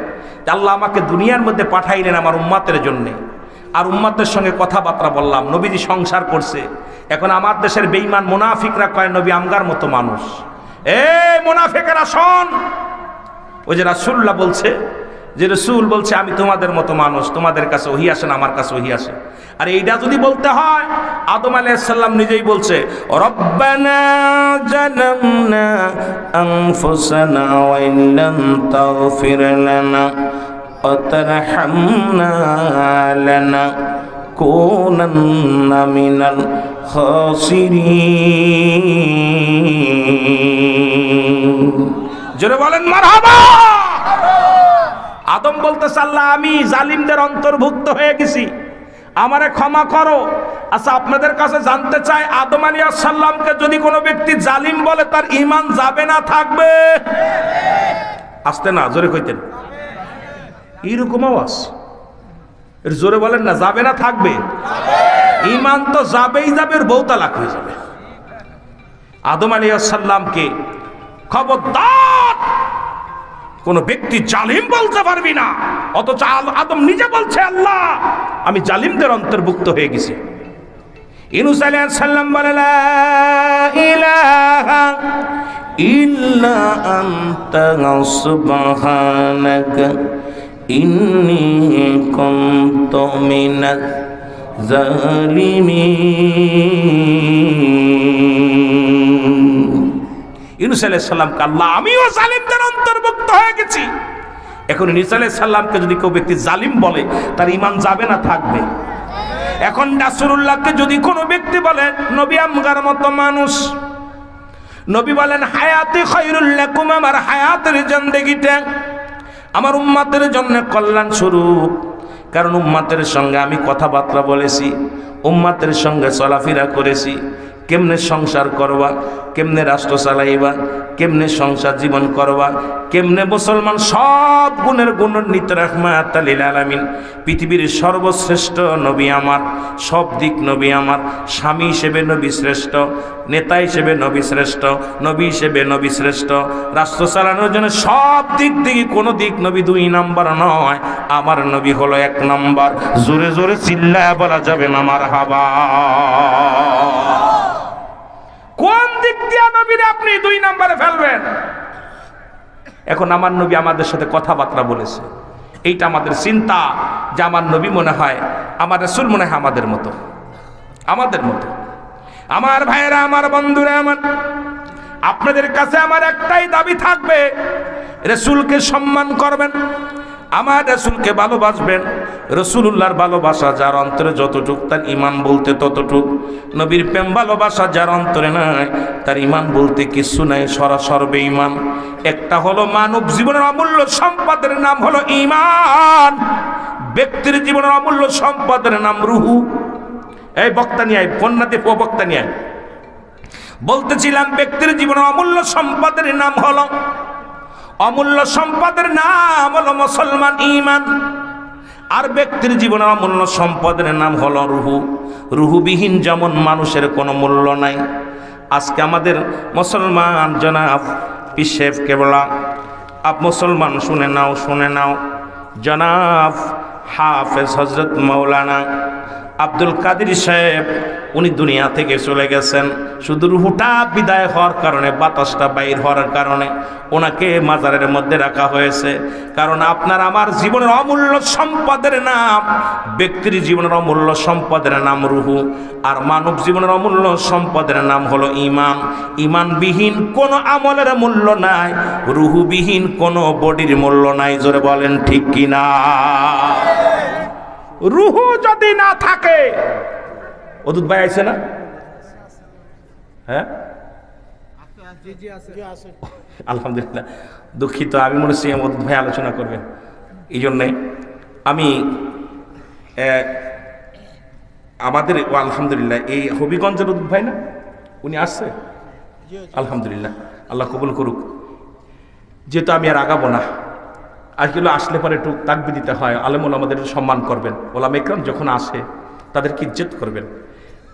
আল্লাহ আমাকে দুনিয়ার মধ্যে পাঠাইলেন আমার উম্মতের জন্য, আর উম্মতের সঙ্গে কথাবার্তা বললাম। নবীজি সংসার করছে, এখন আমার দেশের বেঈমান মুনাফিকরা কয় নবী আমগার মতো মানুষ। মুনাফিকেরা শোন, ওই যে রাসূলুল্লাহ বলছে, যে রাসূল বলছে আমি তোমাদের মতো মানুষ, তোমাদের কাছে ওহী আসে না, আমার কাছে ওহী আসে। আর এইটা যদি বলতে হয়, আদম আলাইহিস সালাম নিজেই বলছে, রব্বানা জালামনা আনফুসানা ওয়া ইল্লাম তাগফির লানা ওয়া তারহামনা লানাকুনান্না মিনাল খাসিরিন। জোরে বলেন মারহাবা। আদম বলতেছে, আল্লাহ আমি জালিমদের অন্তর্ভুক্ত হয়ে গেছি, আমারে ক্ষমা করো। আচ্ছা আপনাদের কাছে জানতে চাই, আদম আলাইহিস সালামকে যদি কোনো ব্যক্তি জালিম বলে, তার ঈমান যাবে না থাকবে? আসতে না, জোরে কইতেন, এইরকম আওয়াজ, এর জোরে বলেন না, যাবে না থাকবে? ঈমান তো যাবেই যাবে, এর বউ তালাক হয়ে যাবে। আদম আলাইহিস সালামকে খবরদার কোন ব্যক্তি জালিম বলতে পারবি না, অথচ আদম নিজে বলছে আল্লাহ আমি জালিমদের অন্তর্ভুক্ত হয়ে গেছি। ইউনূস আলাইহিস সালাম বলে, লা ইলাহা ইল্লা আনতা সুবহানাকা ইন্নী কুনতু মিনাজ জালিমিন। ইউনূস আলাইহিস সালামকে আল্লাহ আমিও জালিমদের অন্তর্ভুক্ত হয়ে গেছি। এখন ইউনূস আলাইহিস সালামকে যদি কেউ ব্যক্তি জালিম বলে, তার ঈমান যাবে না থাকবে? এখন রাসূলুল্লাহকে যদি কোনো ব্যক্তি বলে নবী আমগার মতো মানুষ, নবী বলেন হায়াতি খায়রুল লাকুম, আমার হায়াতের জিন্দেগিটা আমার উম্মতের জন্য কল্যাণ স্বরূপ। কারণ উম্মতের সঙ্গে আমি কথাবার্তা বলেছি, উম্মতের সঙ্গে চলাফেরা করেছি, কেমনে সংসার করবা, কেমনে রাষ্ট্র চালাইবা, কেমনে সংসার জীবন করবা, কেমনে মুসলমান সব গুণের গুণান্বিত রাহমাতাল লিল আলামিন। পৃথিবীর সর্বশ্রেষ্ঠ নবী আমার, সব দিক নবী আমার, স্বামী হিসেবে নবী শ্রেষ্ঠ, নেতা হিসেবে নবী শ্রেষ্ঠ, নবী হিসেবে নবী শ্রেষ্ঠ, রাষ্ট্র চালানোর জন্য সব দিক থেকে কোনো দিক নবী 2 নাম্বার নয়, আমার নবী হলো 1 নাম্বার। জোরে জোরে চিল্লায় বলা যাবে না মারহাবা। কোন দিক দিয়ে নবীরে আপনি 2 নম্বরে ফেলবেন? এখন আমার নবী আমাদের সাথে কথাবার্তা বলেছে, এইটা আমাদের চিন্তা যে আমার নবী মনে হয়, আমার রাসূল মনে হয় আমাদের মতো, আমাদের মতো। আমার ভাইয়েরা, আমার বন্ধুরা, আমার আপনাদের কাছে আমার একটাই দাবি থাকবে, রাসূলকে সম্মান করবেন, আমার রাসূলকে ভালোবাসবেন। রাসূলুল্লাহর ভালোবাসা যার অন্তরে যতটুক, তার ঈমান বলতে ততটুক। নবীর প্রেম ভালোবাসা যার অন্তরে নাই, তার ঈমান বলতে কিছু নাই, সরাসর বেঈমান। একটা হলো মানব জীবনের অমূল্য সম্পদের নাম হলো ঈমান, ব্যক্তির জীবনের অমূল্য সম্পদের নাম রুহু। এই বক্তা নিয়ে আয়, কন্যাতে বক্তা নিয়ে আয়। বলতেছিলাম ব্যক্তির জীবনের অমূল্য সম্পদের নাম হলো, অমূল্য সম্পদের নাম হলো মুসলমান, ঈমান। আর ব্যক্তির জীবনের অমূল্য সম্পদের নাম হলো রুহু। রুহুবিহীন যেমন মানুষের কোনো মূল্য নাই। আজকে আমাদের মুসলমান জনাব পীর সাহেব কেবলা, মুসলমান শুনে নাও, শুনে নাও, জনাব হাফেজ হযরত মাওলানা আব্দুল কাদের সাহেব, উনি দুনিয়া থেকে চলে গেছেন। শুধু রুহুটা বিদায় হওয়ার কারণে, বাতাসটা বাইর হওয়ার কারণে ওনাকে মাজারের মধ্যে রাখা হয়েছে। কারণ আপনার আমার জীবনের অমূল্য সম্পদের নাম, ব্যক্তির জীবনের অমূল্য সম্পদের নাম রুহু, আর মানব জীবনের অমূল্য সম্পদের নাম হলো ঈমান। ঈমানবিহীন কোনো আমলের মূল্য নাই, রুহুবিহীন কোনো বডির মূল্য নাই। জোরে বলেন ঠিক কিনা? রুহু যদি না থাকে, অদূত ভাই আছে না? হ্যাঁ, আলহামদুলিল্লাহ। দুঃখিত, আমি মনে হচ্ছে অদূত ভাই আলোচনা করবেন, এই জন্যে আমি আমাদের আলহামদুলিল্লাহ এই হবিগঞ্জের অদূত ভাই না, উনি আসছে, আলহামদুলিল্লাহ, আল্লাহ কবুল করুক। যেহেতু আমি আর আগাবো না, আজগুলো আসলে পরে একটু তাকবীর দিতে হয়, আলেমুল আমাদের একটু সম্মান করবেন, ওলামা ইকরাম যখন আসে তাদেরকে ইজ্জত করবেন।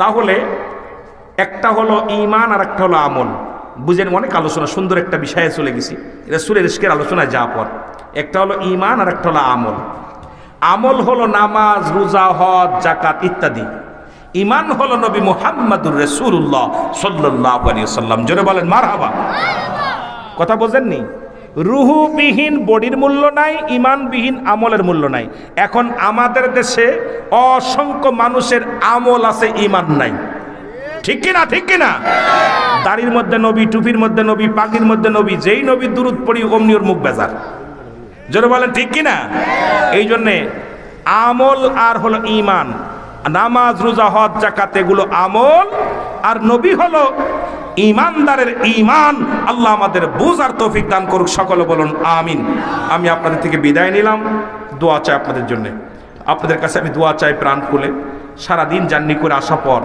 তাহলে একটা হলো ঈমান আর একটা হলো আমল। বুঝেন, অনেক আলোচনা, সুন্দর একটা বিষয়ে চলে গেছি, রাসূলের ইশকের আলোচনায় যা পর। একটা হলো ঈমান আর একটা হলো আমল। আমল হলো নামাজ, রোজা, হজ, যাকাত ইত্যাদি। ঈমান হলো নবী মুহাম্মদুর রাসূলুল্লাহ সাল্লাল্লাহু আলাইহি ওয়াসাল্লাম। জোরে বলেন মারহাবা। কথা বোঝেননি? রুহুবিহীন বডির মূল্য নাই, ঈমানবিহীন আমলের মূল্য নাই। এখন আমাদের দেশে অসংখ্য মানুষের আমল আছে, ঈমান নাই। ঠিক কিনা? ঠিক কিনা? দাড়ির মধ্যে নবী, টুপির মধ্যে নবী, পাগড়ির মধ্যে নবী, যেই নবী দুরূদ পড়ি অমনি ওর মুখ বেজার। জোরে বলেন ঠিক কিনা? এই জন্যে আমল আর হলো ঈমান। নামাজ, রোজা, হজ, যাকাত এগুলো আমল, আর নবী হলো ঈমানদারের ঈমান। আল্লাহ আমাদের বুঝার তৌফিক দান করুক, সকলে বলুন আমিন। আমি আপনাদের থেকে বিদায় নিলাম, দোয়া চাই আপনাদের জন্য। আপনাদের কাছে আমি দোয়া চাই প্রাণ খুলে। সারাদিন জার্নি করে আসার পর